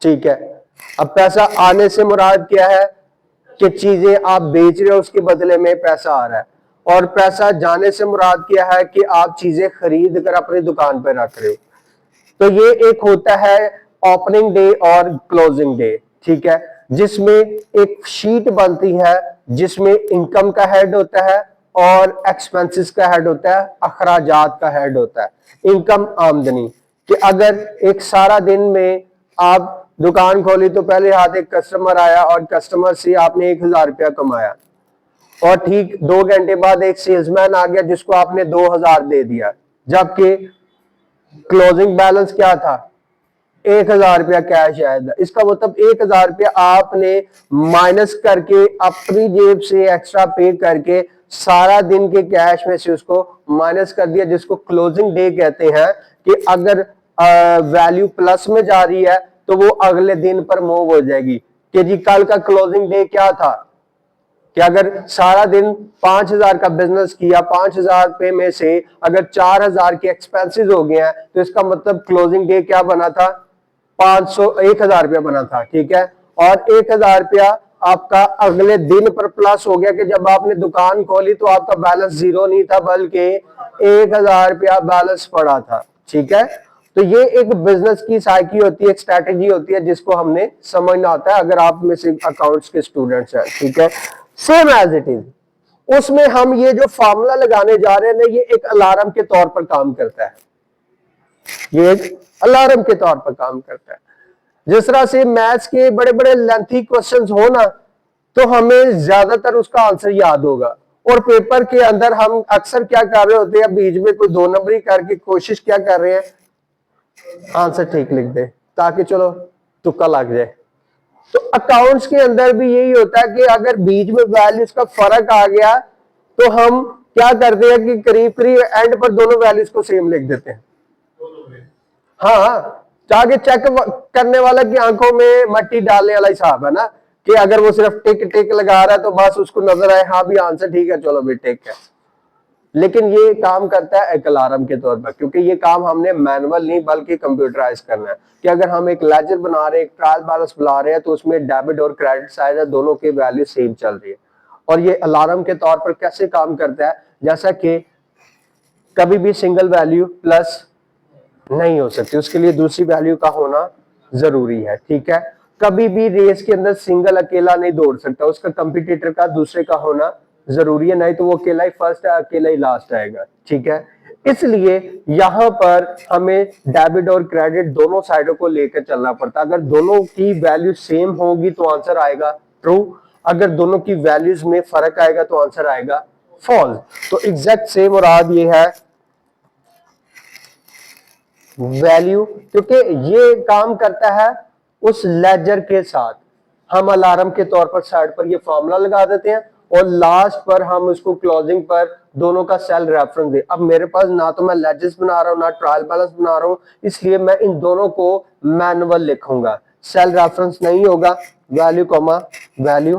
ठीक है, अब पैसा आने से मुराद क्या है कि चीजें आप बेच रहे हो उसके बदले में पैसा आ रहा है, और पैसा जाने से मुराद क्या है कि आप चीजें खरीद कर अपनी दुकान पर रख रहे हो। तो ये एक होता है ओपनिंग डे और क्लोजिंग डे। ठीक है, जिसमें एक शीट बनती है जिसमें इनकम का हेड होता है और एक्सपेंसेस का हेड होता है, अखराजात का हेड होता है। इनकम आमदनी, कि अगर एक सारा दिन में आप दुकान खोली तो पहले हाथ एक कस्टमर आया और कस्टमर से आपने 1000 रुपया कमाया, और ठीक 2 घंटे बाद एक सेल्समैन आ गया जिसको आपने 2000 दे दिया, जबकि क्लोजिंग बैलेंस क्या था? 1000 रुपया कैश आया था। इसका मतलब 1000 रुपया आपने माइनस करके अपनी जेब से एक्स्ट्रा पे करके सारा दिन के कैश में से उसको माइनस कर दिया, जिसको क्लोजिंग डे कहते हैं। कि अगर वैल्यू प्लस में जा रही है तो वो अगले दिन पर मूव हो जाएगी। कि जी कल का क्लोजिंग डे क्या था, कि अगर सारा दिन 5000 का बिजनेस किया, 5000 रुपए में से अगर 4000 के एक्सपेंसेस हो गए हैं तो इसका मतलब क्लोजिंग डे क्या बना था? 1000 रुपया बना था। ठीक है, और 1000 रुपया आपका अगले दिन पर प्लस हो गया कि जब आपने दुकान खोली तो आपका बैलेंस जीरो नहीं था बल्कि 1000 रुपया बैलेंस पड़ा था। ठीक है, तो ये एक बिजनेस की साइकी होती है, एक स्ट्रैटेजी होती है जिसको हमने समझना होता है अगर आप में से अकाउंट्स के स्टूडेंट्स हैं। ठीक है, सेम एज इट इज उसमें हम ये जो फार्मूला लगाने जा रहे हैं ना, ये एक अलार्म के तौर पर काम करता है। ये एक अलार्म के तौर पर काम करता है। जिस तरह से मैथ्स के बड़े बड़े लेंथी क्वेश्चंस हो ना, तो हमें ज्यादातर उसका आंसर याद होगा, और पेपर के अंदर हम अक्सर क्या कर रहे होते हैं, बीच में कोई 2 नंबरी करके कोशिश क्या कर रहे हैं, आंसर ठीक लिख दे ताकि चलो तुक्का लग जाए। तो अकाउंट्स के अंदर भी यही होता है कि अगर बीच में वैल्यूज का फर्क आ गया तो हम क्या करते हैं कि करीब करीब एंड पर दोनों वैल्यूज को सेम लिख देते हैं। हाँ, आगे चेक करने वाला की आंखों में मट्टी डालने वाला हिसाब है ना, कि अगर वो सिर्फ टिक टिक लगा रहा है तो बस उसको नजर आए हाँ भी आंसर ठीक है, चलो भी टिक है। लेकिन ये काम करता है एक अलार्म के तौर पर, क्योंकि ये काम हमने मैनुअल नहीं बल्कि कंप्यूटराइज करना है। कि अगर हम एक लेजर बना रहे हैं, एक ट्रायल बैलेंस बुला रहे हैं, तो उसमें डेबिट और क्रेडिट साइड है, दोनों की वैल्यू सेम चल रही है। और ये अलार्म के तौर पर कैसे काम करता है, जैसा कि कभी भी सिंगल वैल्यू प्लस नहीं हो सकती, उसके लिए दूसरी वैल्यू का होना जरूरी है। ठीक है, कभी भी रेस के अंदर सिंगल अकेला नहीं दौड़ सकता, उसका कंपटीटर का दूसरे का होना जरूरी है, नहीं तो वो अकेला ही फर्स्ट है, अकेला ही लास्ट आएगा। ठीक है, इसलिए यहां पर हमें डेबिट और क्रेडिट दोनों साइडों को लेकर चलना पड़ता है। अगर दोनों की वैल्यू सेम होगी तो आंसर आएगा ट्रू, अगर दोनों की वैल्यूज में फर्क आएगा तो आंसर आएगा फॉल्स। तो एग्जैक्ट सेम और आज ये है वैल्यू, क्योंकि ये काम करता है उस लेजर के साथ। हम अलार्म के तौर पर साइड पर ये फॉर्मूला लगा देते हैं और लास्ट पर हम उसको क्लोजिंग पर दोनों का सेल रेफरेंस दे। अब मेरे पास ना तो मैं लेजर्स बना रहा हूं ना ट्रायल बैलेंस बना रहा हूं, इसलिए मैं इन दोनों को मैनुअल लिखूंगा, सेल रेफरेंस नहीं होगा, value comma value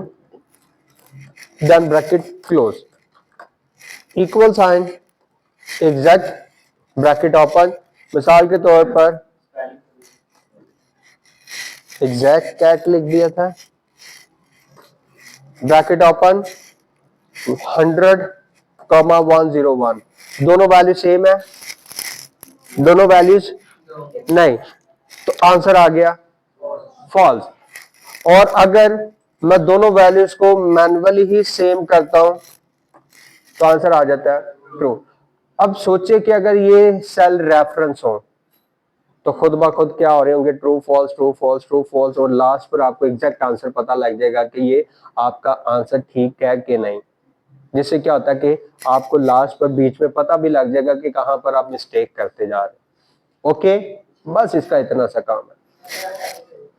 then bracket close, equal sign, exact bracket open. मिसाल के तौर पर एग्जैक्ट कैट लिख दिया था, ब्रैकेट ओपन 100,101, दोनों वैल्यू सेम है, दोनों वैल्यूज नहीं, तो आंसर आ गया फॉल्स। और अगर मैं दोनों वैल्यूज को मैन्युअली ही सेम करता हूं तो आंसर आ जाता है ट्रू। अब सोचे कि अगर ये सेल रेफरेंस हो तो खुद ब खुद क्या हो रहे होंगे, true false true false true false, और लास्ट पर आपको एग्जैक्ट आंसर पता लग जाएगा कि ये आपका आंसर ठीक है कि नहीं। जिससे क्या होता है कि आपको लास्ट पर बीच में पता भी लग जाएगा कि कहां पर आप मिस्टेक करते जा रहे हैं। ओके, बस इसका इतना सा काम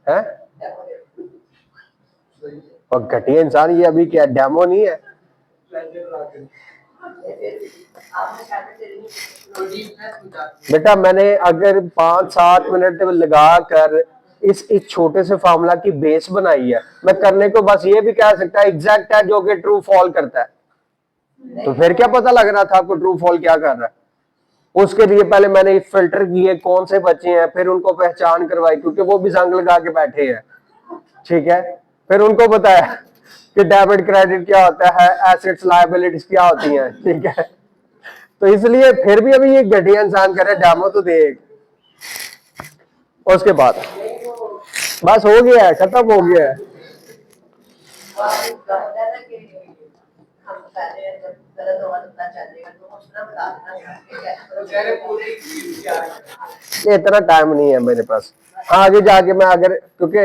है? और घटिया इंसान ये अभी क्या डेमो नहीं है? बेटा मैंने अगर 5-7 मिनट लगा कर इस छोटे से फार्मूला की बेस बनाई है, मैं करने को बस ये भी कह सकता है एग्जैक्ट है जो कि ट्रू फॉल करता है, तो फिर क्या पता लग रहा था आपको ट्रू फॉल क्या कर रहा है? उसके लिए पहले मैंने फिल्टर किए कौन से बच्चे हैं, फिर उनको पहचान करवाई, क्योंकि वो भी जंग लगा के बैठे हैं। ठीक है, फिर उनको बताया कि डेबिट क्रेडिट क्या होता है, एसेट्स लायबिलिटीज क्या होती हैं। ठीक है, तो इसलिए फिर भी अभी ये घटिया इंसान करे डेमो तो देख। उसके बाद बस हो गया है, खत्म हो गया है। ये इतना टाइम नहीं है मेरे पास, आगे जाके मैं अगर, क्योंकि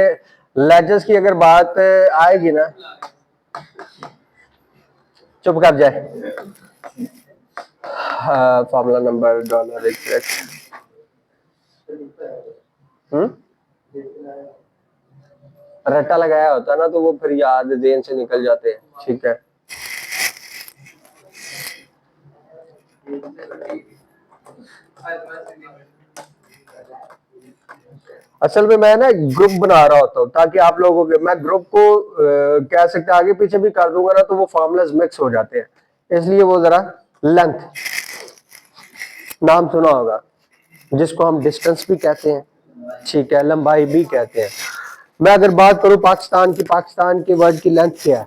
लेजर्स की अगर बात आएगी ना, चुप कर जाए। फॉर्मूला नंबर डॉलर एग्जैक्ट, रट्टा लगाया होता ना तो वो फिर याद देन से निकल जाते हैं। ठीक है, असल में मैं ना ग्रुप बना रहा होता हूँ ताकि आप लोगों के, मैं ग्रुप को कह सकते आगे पीछे भी कर दूंगा ना तो वो फॉर्मूलाज मिक्स हो जाते हैं, इसलिए वो जरा लेंथ, नाम सुना होगा जिसको हम डिस्टेंस भी कहते हैं, ठीक है, लंबाई भी कहते हैं। मैं अगर बात करूं पाकिस्तान की, पाकिस्तान के वर्ड की लेंथ क्या है?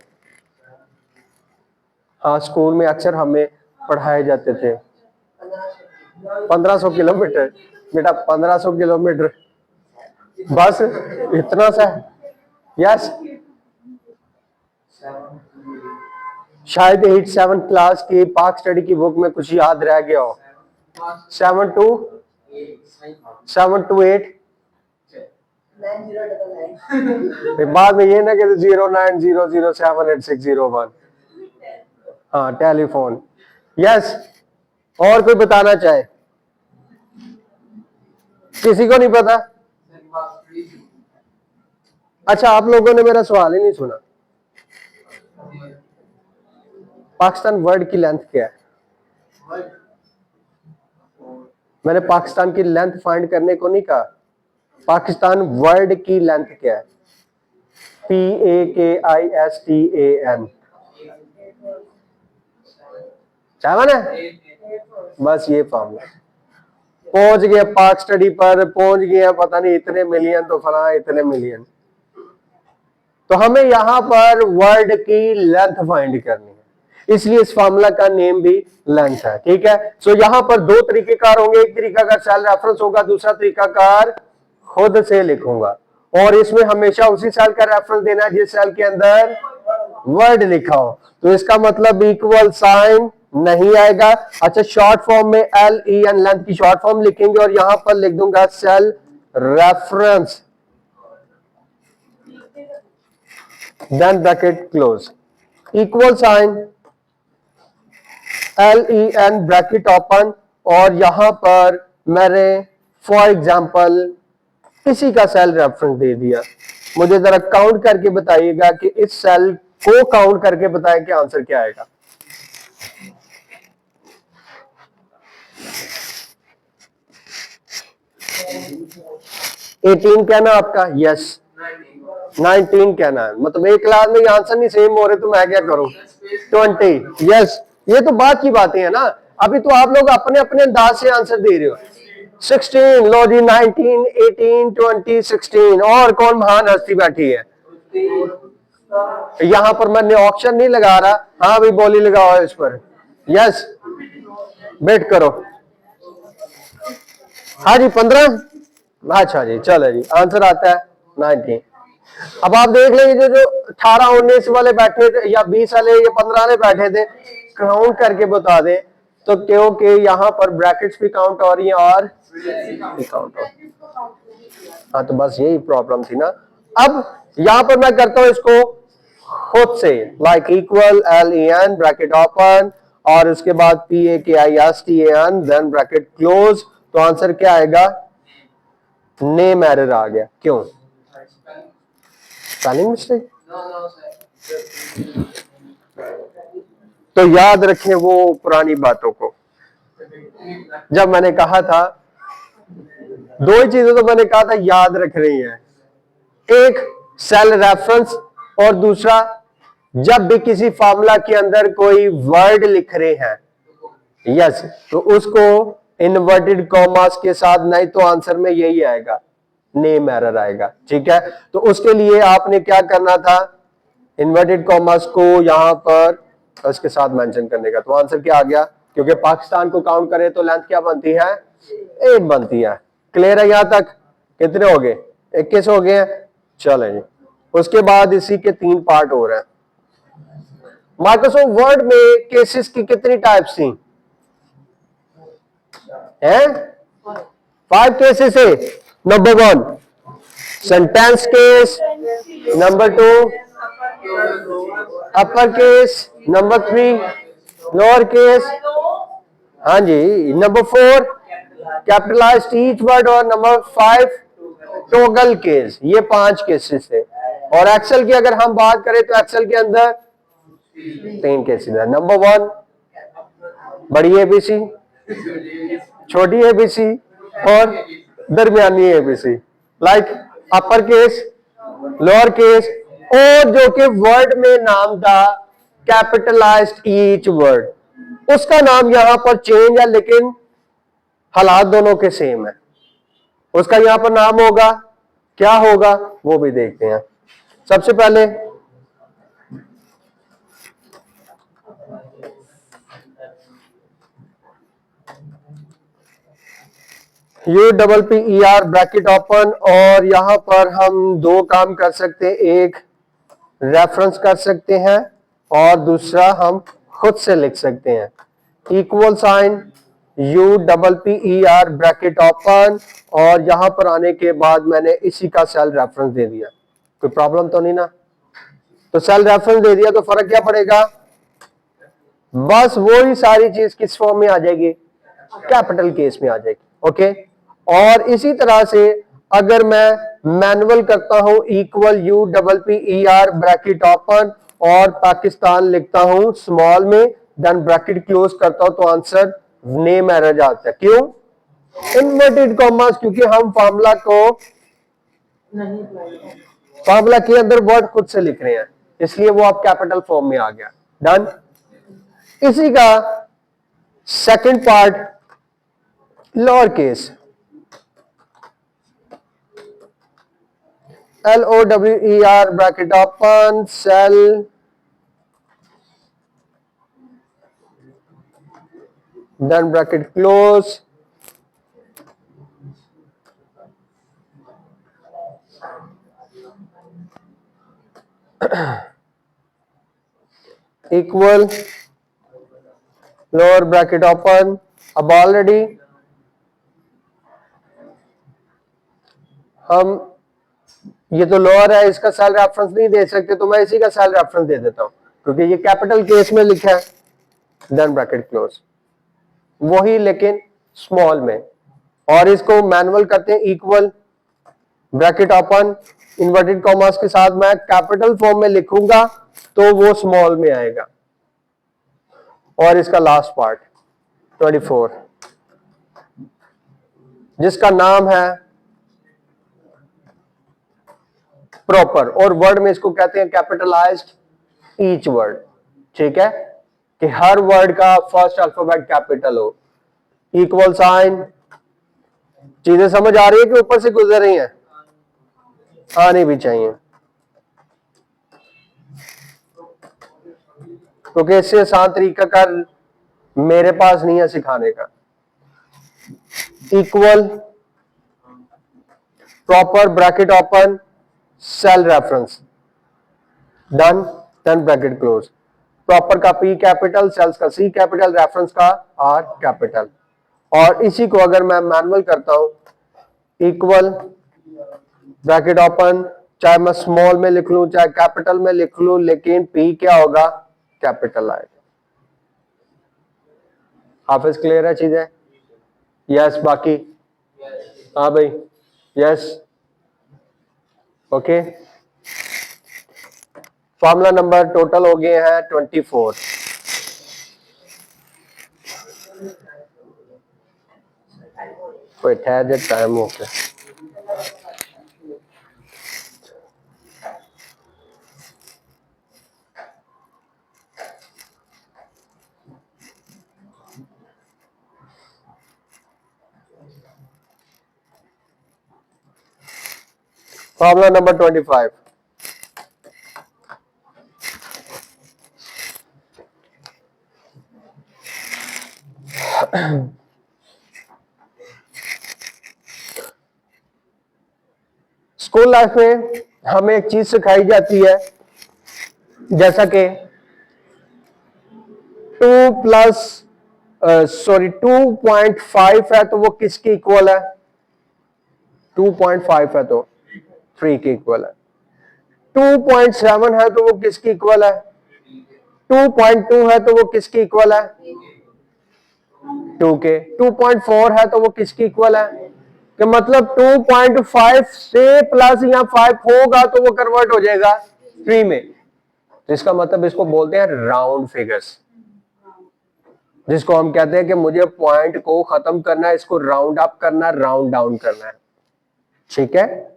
हाँ, स्कूल में अक्सर हमें पढ़ाए जाते थे 1500 किलोमीटर। बेटा 1500 किलोमीटर बस इतना सा है? यस, शायद 8-7 क्लास की पाक स्टडी की बुक में कुछ याद रह गया हो। 7 to 8 बाद में ये ना कि 0900078601। हाँ, टेलीफोन। यस, और कोई बताना चाहे? किसी को नहीं पता? अच्छा, आप लोगों ने मेरा सवाल ही नहीं सुना। पाकिस्तान वर्ड की लेंथ क्या है? मैंने पाकिस्तान की लेंथ फाइंड करने को नहीं कहा, पाकिस्तान वर्ड की लेंथ क्या है? PAKISTAN, चाहे ना, बस ये फॉर्मूला। पहुंच गए पाक स्टडी पर, पहुंच गए पता नहीं इतने मिलियन तो फला इतने मिलियन। तो हमें यहां पर वर्ड की लेंथ फाइंड करनी है, इसलिए इस फार्मूला का नेम भी लेंथ है। ठीक है, सो यहां पर दो तरीकेकार होंगे, एक तरीकाकार सेल रेफरेंस होगा, दूसरा तरीकाकार खुद से लिखूंगा, और इसमें हमेशा उसी सेल का रेफरेंस देना है जिस सेल के अंदर वर्ड लिखा हो। तो इसका मतलब इक्वल साइन नहीं आएगा। अच्छा, शॉर्ट फॉर्म में LEN लेंथ की शॉर्ट फॉर्म लिखेंगे और यहां पर लिख दूंगा cell reference, then bracket close, equal sign LEN bracket open, और यहां पर मैंने फॉर एग्जांपल इसी का सेल रेफरेंस दे दिया। मुझे जरा काउंट करके बताइएगा कि इस सेल को काउंट करके बताएं कि आंसर क्या आएगा। एटीन कहना आपका? यस। 19 कहना है, मतलब एक क्लास में आंसर नहीं सेम हो रहे तो मैं क्या करूं? 20। यस, ये तो बात की बातें हैं ना, अभी तो आप लोग अपने अपने अंदाज से आंसर दे रहे हो। 16, लो जी, 19, 18, 20, 16। और कौन महान हस्ती बैठी है यहां पर? मैंने ऑप्शन नहीं लगा रहा। हाँ भाई, बोली लगाओ इस पर। यस, वेट करो। हाँ जी, 15। अच्छा जी, चलो जी, आंसर आता है 19। अब आप देख लेंगे जो 18, 19 वाले बैठे थे या 20 वाले या 15 वाले बैठे थे, काउंट करके बता दें तो, क्योंकि यहाँ पर ब्रैकेट्स भी काउंट हो रही हैं और भी काउंट हो। हाँ, तो बस यही प्रॉब्लम थी ना। अब यहां पर मैं करता हूं इसको खुद से, like equal LEN bracket open और उसके बाद PAKISTAN देन ब्रैकेट क्लोज। तो आंसर क्या आएगा? नेम एरर आ गया। क्यों? Spelling mistake. तो याद रखें वो पुरानी बातों को, जब मैंने कहा था, दो ही चीजें तो मैंने कहा था याद रख रही हैं, एक सेल रेफरेंस और दूसरा जब भी किसी फार्मूला के अंदर कोई वर्ड लिख रहे हैं, यस, तो उसको इन्वर्टेड कॉमास के साथ, नहीं तो आंसर में यही आएगा, नेम एरर आएगा। ठीक है, तो उसके लिए आपने क्या करना था? इन्वर्टेड कॉमास को यहां पर उसके साथ मेंशन करने का। तो आंसर क्या आ गया? क्योंकि पाकिस्तान को काउंट करें तो लेंथ क्या बनती है? 8 बनती है। क्लियर है? यहां तक कितने हो गए? 21 हो गए हैं। चले जी, उसके बाद इसी के 3 पार्ट हो रहे हैं। माइक्रोसॉफ्ट वर्ड में केसेस की कितनी टाइप्स थी? 5 केसेस है। Number 1 sentence case, number 2 upper case, number 3 lower case, हाँ जी, नंबर 4 कैपिटलाइज्ड ईच वर्ड, और नंबर 5 टॉगल केस। ये 5 केसेस है। और एक्सेल की अगर हम बात करें तो एक्सेल के अंदर 3 केसेस है। नंबर 1 बड़ी एबीसी, छोटी एबीसी और दरमियानी ABC, like upper case, lower case, और जो कि वर्ड में नाम था कैपिटलाइज्ड ईच वर्ड, उसका नाम यहां पर चेंज है, लेकिन हालात दोनों के सेम है। उसका यहां पर नाम होगा, क्या होगा वो भी देखते हैं। सबसे पहले UPPER ब्रैकेट ओपन, और यहां पर हम 2 काम कर सकते हैं, एक रेफरेंस कर सकते हैं और दूसरा हम खुद से लिख सकते हैं। Equal sign UPPER bracket open, और यहां पर आने के बाद मैंने इसी का सेल रेफरेंस दे दिया। कोई प्रॉब्लम तो नहीं ना? तो सेल रेफरेंस दे दिया तो फर्क क्या पड़ेगा? बस वही सारी चीज किस फॉर्म में आ जाएगी? कैपिटल केस में आ जाएगी। ओके, और इसी तरह से अगर मैं मैनुअल करता हूं, इक्वल UPPER ब्रैकेट ओपन और पाकिस्तान लिखता हूं स्मॉल में, देन ब्रैकेट क्लोज करता हूं तो आंसर नेम एरर आता है। क्यों? इन्वर्टेड कॉमास, क्योंकि हम फार्मूला के अंदर वर्ड खुद से लिख रहे हैं, इसलिए वो आप कैपिटल फॉर्म में आ गया। डन। इसी का second part, lower case, LOWER bracket open, cell, then bracket close, equal, lower bracket open. अब ऑलरेडी हम, ये तो लोअर है, इसका सेल रेफरेंस नहीं दे सकते, तो मैं इसी का सेल रेफरेंस दे देता हूं क्योंकि ये कैपिटल केस में लिखा है, देन ब्रैकेट क्लोज, वही लेकिन स्मॉल में। और इसको मैनुअल करते हैं, equal, bracket open, inverted commas के साथ मैं कैपिटल फॉर्म में लिखूंगा तो वो स्मॉल में आएगा। और इसका लास्ट पार्ट 24, जिसका नाम है प्रॉपर, और वर्ड में इसको कहते हैं कैपिटलाइज्ड ईच वर्ड। ठीक है, कि हर वर्ड का फर्स्ट अल्फाबेट कैपिटल हो। इक्वल साइन, चीजें समझ आ रही है कि ऊपर से गुजर रही हैं? आनी भी चाहिए, क्योंकि इससे आसान तरीका का मेरे पास नहीं है सिखाने का। Equal, proper, bracket open, cell reference, done, then bracket close. Proper का P कैपिटल, सेल्स का C कैपिटल, रेफरेंस का R कैपिटल। और इसी को अगर मैं मैनुअल करता हूं, इक्वल, ब्रैकेट ओपन, चाहे मैं स्मॉल में लिख लूं चाहे कैपिटल में लिख लूं, लेकिन P क्या होगा? कैपिटल आएगा। हाफिज क्लियर है चीजें? यस, बाकी? हाँ भाई, yes, okay. Formula number total हो गए हैं 24। कोई ठहर टाइम हो गया। फॉर्मूला नंबर 25, स्कूल लाइफ में हमें एक चीज सिखाई जाती है, जैसा कि 2.5 है तो वो किसके इक्वल है? 2.5 है तो 3 के इक्वल है। 2.7 है तो वो किसके इक्वल है? 2.2 है तो वो किसके इक्वल है? 2 के। 2.4 है तो वो किसके इक्वल है? कि मतलब 2.5 से प्लस या 5 होगा तो वो कन्वर्ट हो जाएगा 3 में। तो इसका मतलब इसको बोलते हैं राउंड फिगर्स, जिसको हम कहते हैं कि मुझे पॉइंट को खत्म करना है, इसको राउंड अप करना है, राउंड डाउन करना है। ठीक है,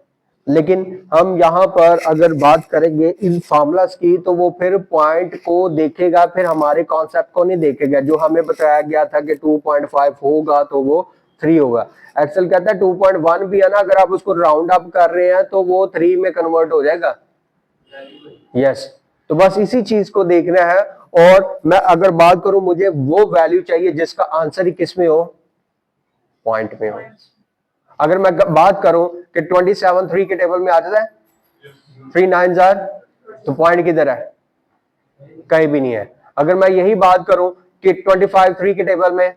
लेकिन हम यहां पर अगर बात करेंगे इन फार्मूलास की तो वो फिर पॉइंट को देखेगा, फिर हमारे कॉन्सेप्ट को नहीं देखेगा। जो हमें बताया गया था कि 2.5 होगा तो वो 3 होगा। एक्सेल कहता है 2.1 भी है ना, अगर आप उसको राउंड अप कर रहे हैं तो वो 3 में कन्वर्ट हो जाएगा। यस, तो बस इसी चीज को देखना है। और मैं अगर बात करूं, मुझे वो वैल्यू चाहिए जिसका आंसर ही किस में हो? पॉइंट में हो। अगर मैं बात करूं कि 27 3 के टेबल में आ जाता है, 3 9 जार, तो पॉइंट किधर है? कहीं भी नहीं है। अगर मैं यही बात करूं कि 25 3 के टेबल में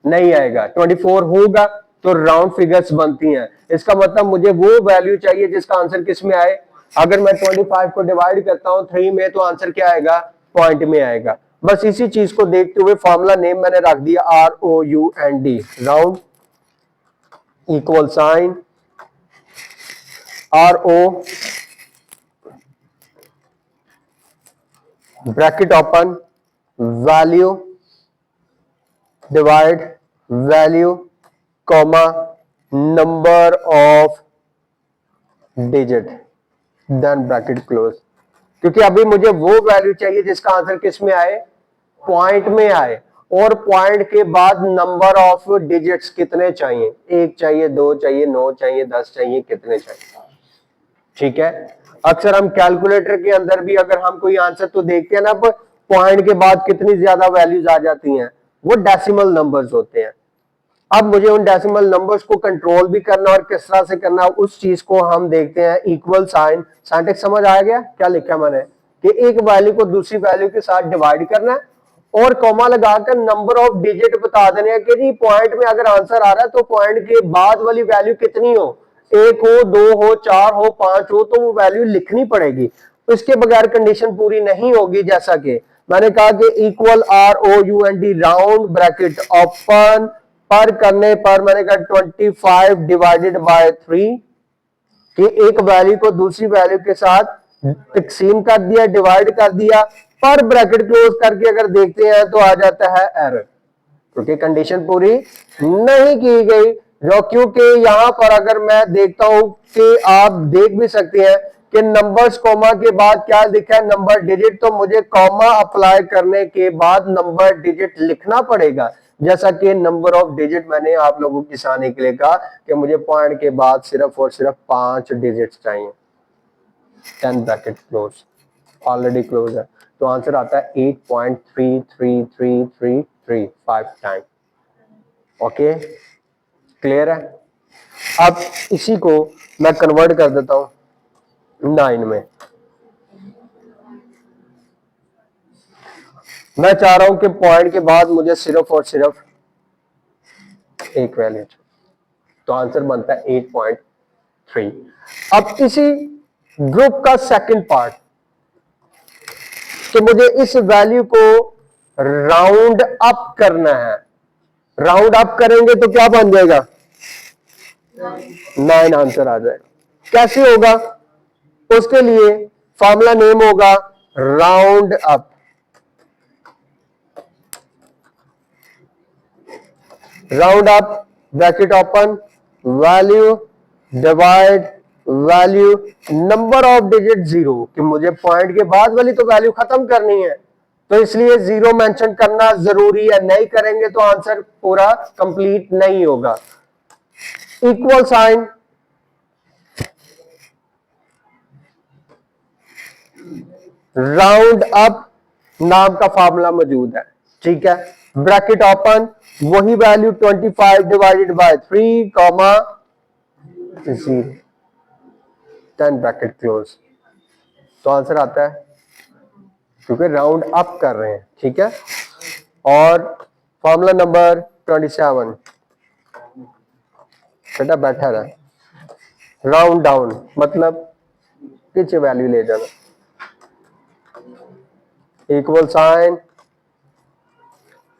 नहीं आएगा, 24 होगा तो राउंड फिगर्स बनती हैं। इसका मतलब मुझे वो वैल्यू चाहिए जिसका आंसर किस में आए। अगर मैं 25 को डिवाइड करता हूं 3 में तो आंसर क्या आएगा? पॉइंट में आएगा। बस इसी चीज को देखते हुए फॉर्मूला नेम मैंने रख दिया ROUND, round, equal sign, RO bracket open, value divide value comma number of digit, then bracket close. क्योंकि अभी मुझे वो वैल्यू चाहिए जिसका आंसर किस में आए, पॉइंट में आए, और पॉइंट के बाद नंबर ऑफ डिजिट्स कितने चाहिए, 1 चाहिए, 2 चाहिए, 9 चाहिए, 10 चाहिए, कितने चाहिए। ठीक है, अक्सर हम कैलकुलेटर के अंदर भी अगर हम कोई आंसर तो देखते हैं ना, पॉइंट के बाद कितनी ज्यादा वैल्यूज आ जाती हैं, वो डेसिमल नंबर्स होते हैं। अब मुझे उन डेसिमल नंबर्स को कंट्रोल भी करना और किस तरह से करना, उस चीज को हम देखते हैं इक्वल साइन। साइंटिक्स समझ आ गया क्या लिखा मैंने, कि एक वैल्यू को दूसरी वैल्यू के साथ डिवाइड करना है और कॉमा लगाकर नंबर ऑफ डिजिट बता देने हैं कि जी पॉइंट में अगर आंसर आ रहा है तो पॉइंट के बाद वाली वैल्यू कितनी हो, 1 हो, 2 हो, 4 हो, 5 हो, तो वो वैल्यू लिखनी पड़ेगी। तो इसके बगैर कंडीशन पूरी नहीं होगी। जैसा कि मैंने कहा कि equal ROUND round bracket open पर करने पर मैंने कहा 25 डिवाइडेड बाय 3, कि एक वैल्यू को दूसरी वैल्यू के साथ तकसीम कर दिया, डिवाइड कर दिया, पर ब्रैकेट क्लोज करके अगर देखते हैं तो आ जाता है एरर, क्योंकि कंडीशन पूरी नहीं की गई। जो क्योंकि यहां पर अगर मैं देखता हूं कि आप देख भी सकते हैं कि नंबर्स कॉमा के बाद क्या लिखा है, नंबर डिजिट, तो मुझे कॉमा अप्लाई करने के बाद नंबर डिजिट लिखना पड़ेगा। जैसा कि नंबर ऑफ डिजिट मैंने आप लोगों की आसानी के लिए कहा कि मुझे पॉइंट के बाद सिर्फ और सिर्फ 5 डिजिट्स चाहिए, 10 ब्रैकेट क्लोज, ऑलरेडी क्लोज है, तो आंसर आता है 8.33333 टाइम। ओके, क्लियर है। अब इसी को मैं कन्वर्ट कर देता हूं 9 में। मैं चाह रहा हूं कि पॉइंट के बाद मुझे सिर्फ और सिर्फ एक वैल्यू, तो आंसर बनता है 8.3। अब इसी ग्रुप का सेकंड पार्ट, कि मुझे इस वैल्यू को राउंड अप करना है। राउंड अप करेंगे तो क्या बन जाएगा, 9 आंसर आ जाएगा। कैसे होगा, उसके लिए फॉर्मूला नेम होगा round up. Round up bracket open, value divide value number of digit 0, कि मुझे पॉइंट के बाद वाली तो वैल्यू खत्म करनी है, तो इसलिए 0 मेंशन करना जरूरी है, नहीं करेंगे तो आंसर पूरा कंप्लीट नहीं होगा। इक्वल साइन, राउंड अप नाम का फॉर्मूला मौजूद है। ठीक है, ब्रैकेट ओपन, वही value 25 divided by 3 comma 0, 10 bracket close, तो आंसर आता है, क्योंकि राउंड अप कर रहे हैं। ठीक है, और फॉर्मूला नंबर 27, बेटा बैठा रहा, राउंड डाउन मतलब पीछे वैल्यू ले जाना, equal sign,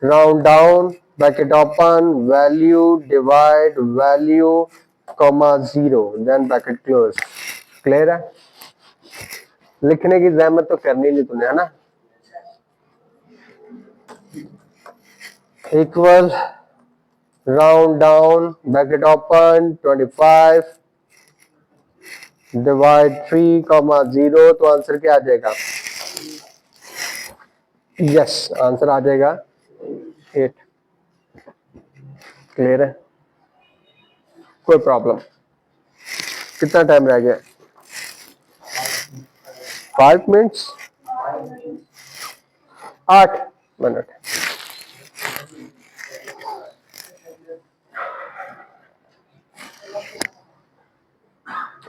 round down, bracket open, value divide value comma 0, then bracket close. Clear है, लिखने की जहमत तो करनी नहीं तूने, है ना। Equal round down bracket open 25 divide 3 comma 0, तो आंसर क्या आ जाएगा, यस आंसर आ जाएगा 8। क्लियर है, कोई प्रॉब्लम, कितना टाइम रह गया, 5 मिनट्स, 8 मिनट।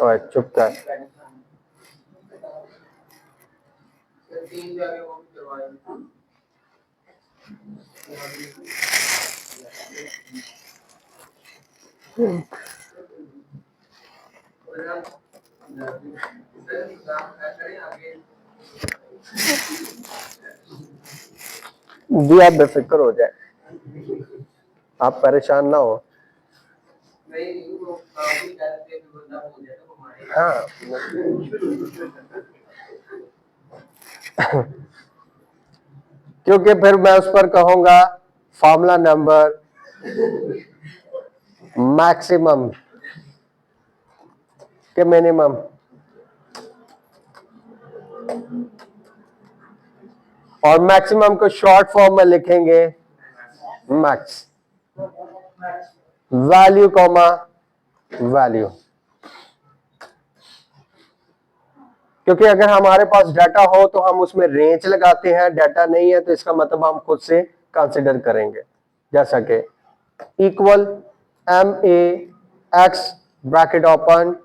और चुप कर, जी आप बेफिक्र हो जाए, आप परेशान ना हो। हाँ क्योंकि फिर मैं उस पर कहूंगा फॉर्मूला नंबर मैक्सिमम के मिनिमम, और मैक्सिमम को शॉर्ट फॉर्म में लिखेंगे मैक्स, वैल्यू कॉमा वैल्यू। क्योंकि अगर हमारे पास डाटा हो तो हम उसमें रेंज लगाते हैं, डाटा नहीं है तो इसका मतलब हम खुद से कंसिडर करेंगे, जैसा कि equal M A X bracket open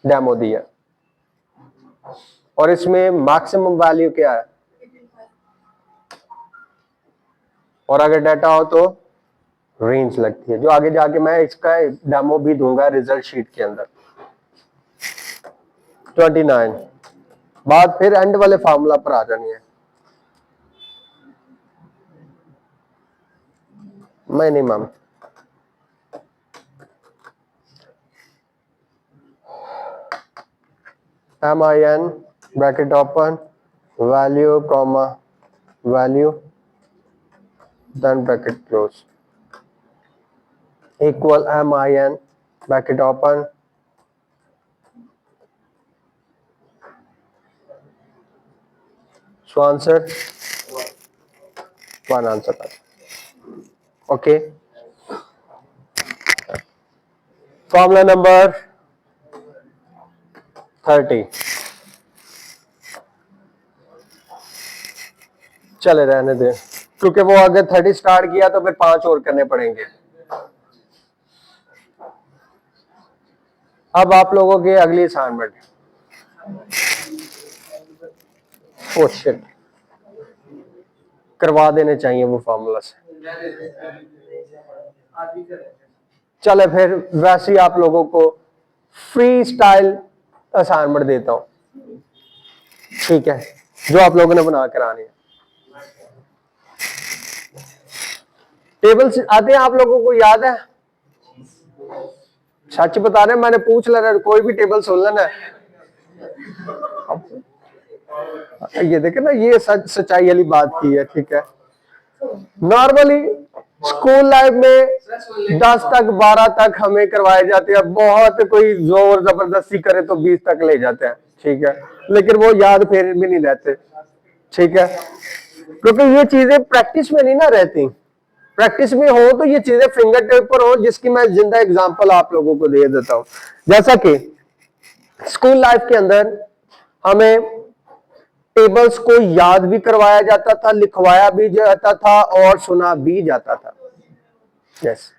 demo दिया, और इसमें मैक्सिमम वैल्यू क्या है, और अगर डाटा हो तो रेंज लगती है, जो आगे जाके मैं इसका डेमो भी दूंगा रिजल्ट शीट के अंदर। 29 बाद फिर एंड वाले फार्मूला पर आ जानी है। Minimum MIN bracket open value comma value then bracket close equal MIN bracket open so answer 1 answer. Okay, formula number 30 चले रहने दे, क्योंकि वो अगर 30 स्टार्ट किया तो फिर 5 और करने पड़ेंगे। अब आप लोगों की अगली असाइनमेंट, ओह शिट, करवा देने चाहिए वो फार्मूला से। चले फिर वैसे ही आप लोगों को फ्री स्टाइल असाइनमेंट देता हूं, ठीक है, जो आप लोगों ने बना कर आनी है। टेबल्स आते हैं आप लोगों को याद है? सच बता रहे, मैंने पूछ लेना, कोई भी टेबल सुन लेना। ये देखे ना, ये सच्चाई वाली बात की है, ठीक है। नॉर्मली स्कूल लाइफ में 10 तक 12 तक हमें करवाए जाते हैं, बहुत कोई जोर जबरदस्ती करे तो 20 तक ले जाते हैं, ठीक है, लेकिन वो याद फिर भी नहीं रहते, ठीक है, क्योंकि ये चीजें प्रैक्टिस में नहीं ना रहती। प्रैक्टिस में हो तो ये चीजें फिंगर टिप पर हो, जिसकी मैं जिंदा एग्जांपल आप लोगों को दे देता हूं। जैसा कि स्कूल लाइफ के अंदर हमें टेबल्स को याद भी करवाया जाता था, लिखवाया भी जाता था और सुना भी जाता था। यस,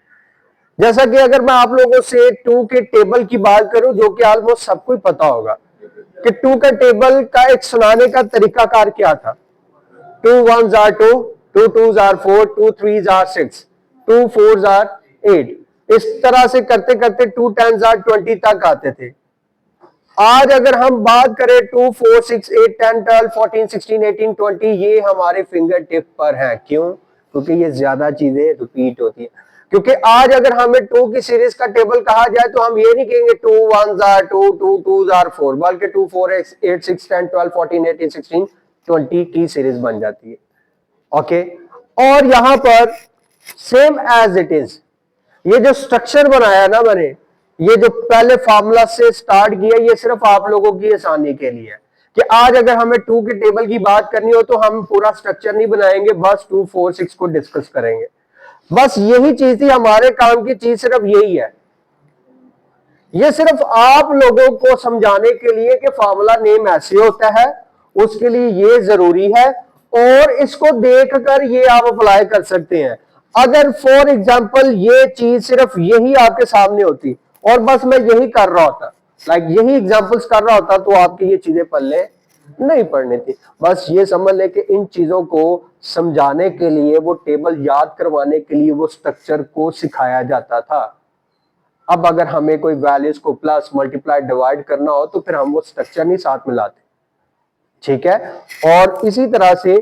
जैसा कि अगर मैं आप लोगों से 2 के टेबल की बात करूं, जो कि ऑलमोस्ट सबको पता होगा कि 2 का टेबल का एक सुनाने का तरीकाकार क्या था। 2 1s are 2, 2 2s are 4, 2 3s are 6, 2 4s are 8, इस तरह से करते करते 2 10s are 20 तक आते थे। आज अगर हम बात करें 2 4 6 8 10 12 14 16 18 20, ये हमारे फिंगर टिप पर है। क्यों? क्योंकि ये ज्यादा चीजें रिपीट होती है। क्योंकि आज अगर हमें 2 की सीरीज का टेबल कहा जाए तो हम ये नहीं कहेंगे 2 1s are 2, 2 2s are 4, बल्कि 2 4 8 6 10 12 14 18 16 20 की सीरीज बन जाती है। ओके, और यहां पर सेम एज इट इज, ये जो स्ट्रक्चर बनाया ना मैंने, ये जो पहले फार्मूला से स्टार्ट किया, ये सिर्फ आप लोगों की आसानी के लिए है कि आज अगर हमें 2 के टेबल की बात करनी हो तो हम पूरा स्ट्रक्चर नहीं बनाएंगे, बस 2 4 6 को डिस्कस करेंगे। बस यही चीज थी, हमारे काम की चीज सिर्फ यही है। ये सिर्फ आप लोगों को समझाने के लिए कि फार्मूला नेम ऐसे होता है, उसके लिए ये जरूरी है, और इसको देखकर ये आप अप्लाई कर सकते हैं। अगर फॉर एग्जांपल ये चीज सिर्फ यही आपके सामने होती और बस मैं यही कर रहा होता, लाइक यही एग्जांपल्स कर रहा होता, तो आपकी ये चीजें पल्ले नहीं पड़नी थी। बस ये समझ ले कि इन चीजों को समझाने के लिए, वो टेबल याद करवाने के लिए वो स्ट्रक्चर को सिखाया जाता था। अब अगर हमें कोई वैल्यूज को प्लस मल्टीप्लाई डिवाइड करना हो तो फिर हम वो स्ट्रक्चर नहीं साथ में लाते, ठीक है। और इसी तरह से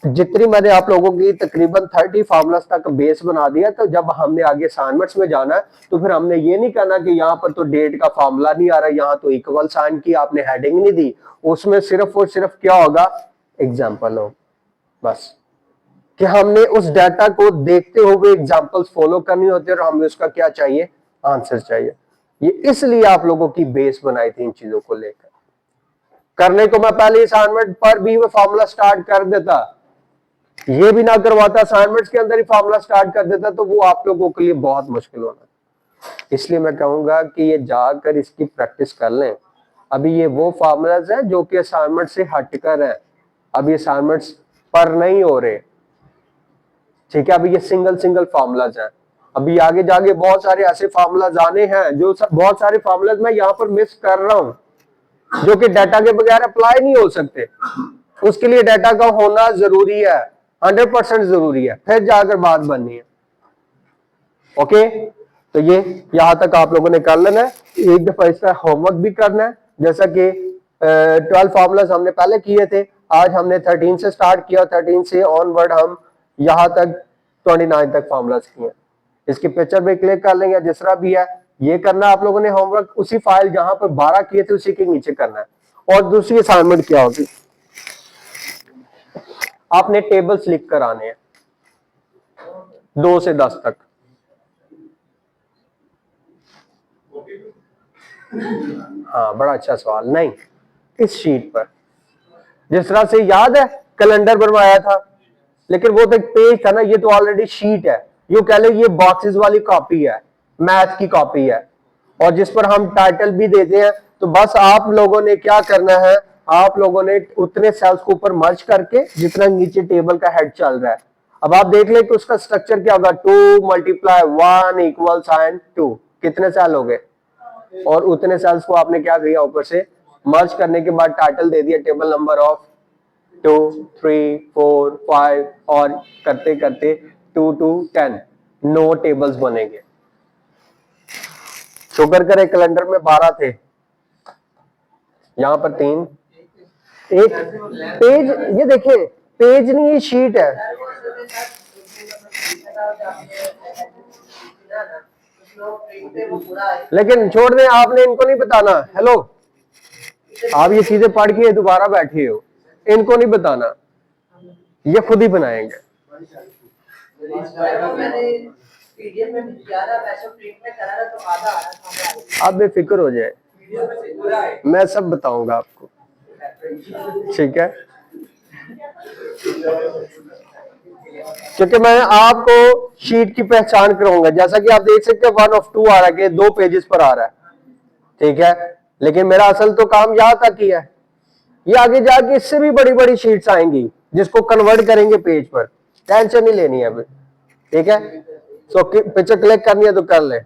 जितनी मैंने आप लोगों की तकरीबन 30 फार्मूलास तक बेस बना दिया, तो जब हमने आगे असाइनमेंट्स में जाना है तो फिर हमने ये नहीं करना कि यहाँ पर तो डेट का फार्मूला नहीं आ रहा, यहाँ तो इक्वल साइन की आपने हेडिंग नहीं दी, उसमें सिर्फ और सिर्फ क्या होगा, एग्जाम्पल हो, बस कि हमने उस डाटा को देखते हुए एग्जाम्पल्स फॉलो करनी होती है और हमें उसका क्या चाहिए, आंसर चाहिए। ये इसलिए आप लोगों की बेस बनाई थी इन चीजों को लेकर। करने को मैं पहले असाइनमेंट पर भी वो फार्मूला स्टार्ट कर देता, ये भी ना करवाता, असाइनमेंट्स के अंदर ही फार्मूला स्टार्ट कर देता, तो वो आप लोगों के लिए बहुत मुश्किल होना। इसलिए मैं कहूंगा कि ये जाकर इसकी प्रैक्टिस कर लें। अभी ये वो फार्मूलाज हैं जो कि असाइनमेंट से हटकर है, अभी असाइनमेंट्स पर नहीं हो रहे, ठीक है। अभी ये सिंगल सिंगल फार्मूलाज हैं, अभी आगे जाके बहुत सारे ऐसे फार्मूलाज आने हैं, जो बहुत सारे फार्मूलाज मैं यहाँ पर मिस कर रहा हूं, जो कि डाटा के बगैर अप्लाई नहीं हो सकते। उसके लिए डाटा का होना जरूरी है, 100% जरूरी है, फिर जाकर बात बननी है। ओके, तो ये यहां तक आप लोगों ने कर लेना है, एक दफा इसका होमवर्क भी करना है। जैसा कि 12 फार्मूलाज हमने पहले किए थे, आज हमने 13 से स्टार्ट किया, 13 से ऑनवर्ड हम यहां तक 29 तक फार्मूलाज किए। इसकी पिक्चर भी क्लिक कर लेंगे, जिस तरह भी है ये करना आप लोगों ने होमवर्क, उसी फाइल जहां पर 12 किए थे उसी के नीचे करना है। और दूसरी असाइनमेंट क्या होगी, आपने टेबल्स लिख कर आने हैं 2 से 10 तक। हाँ, बड़ा अच्छा सवाल। नहीं, इस शीट पर जिस तरह से याद है कैलेंडर बनवाया था, लेकिन वो तो एक पेज था ना, ये तो ऑलरेडी शीट है। यूं कह ले ये बॉक्सेस वाली कॉपी है, मैथ की कॉपी है, और जिस पर हम टाइटल भी देते हैं। तो बस आप लोगों ने क्या करना है, आप लोगों ने उतने सेल्स को ऊपर मर्ज करके जितना नीचे टेबल का हेड चल रहा है, अब आप देख ले कि उसका स्ट्रक्चर क्या होगा, 2 × 1 इक्वल साइन 2, कितने सेल हो गए, और उतने सेल्स को आपने क्या किया, ऊपर से मर्ज करने के बाद टाइटल दे दिया टेबल नंबर ऑफ 2, 3, 4, 5, और करते करते 2 to 10 9 टेबल्स बनेंगे। शुक्र करे कैलेंडर में 12 थे, यहां पर 3, एक पेज, ये देखिए पेज नहीं, ये शीट है। लेकिन छोड़ दें, आपने इनको नहीं बताना। हेलो, आप ये चीजें पढ़ के दोबारा बैठे हो, इनको नहीं बताना, ये खुद ही बनाएंगे। आप बेफिक्र हो जाए, मैं सब बताऊंगा आपको, ठीक है। क्योंकि मैं आपको शीट की पहचान कराऊंगा, जैसा कि आप देख सकते हैं 1 of 2 आ रहा है, 2 पेजेस पर आ रहा है, ठीक है। लेकिन मेरा असल तो काम यहां तक ही है, ये आगे जाके इससे भी बड़ी बड़ी शीट्स आएंगी जिसको कन्वर्ट करेंगे पेज पर, टेंशन नहीं लेनी है अभी, ठीक है। सो पिक्चर क्लिक करनी है तो कर ले।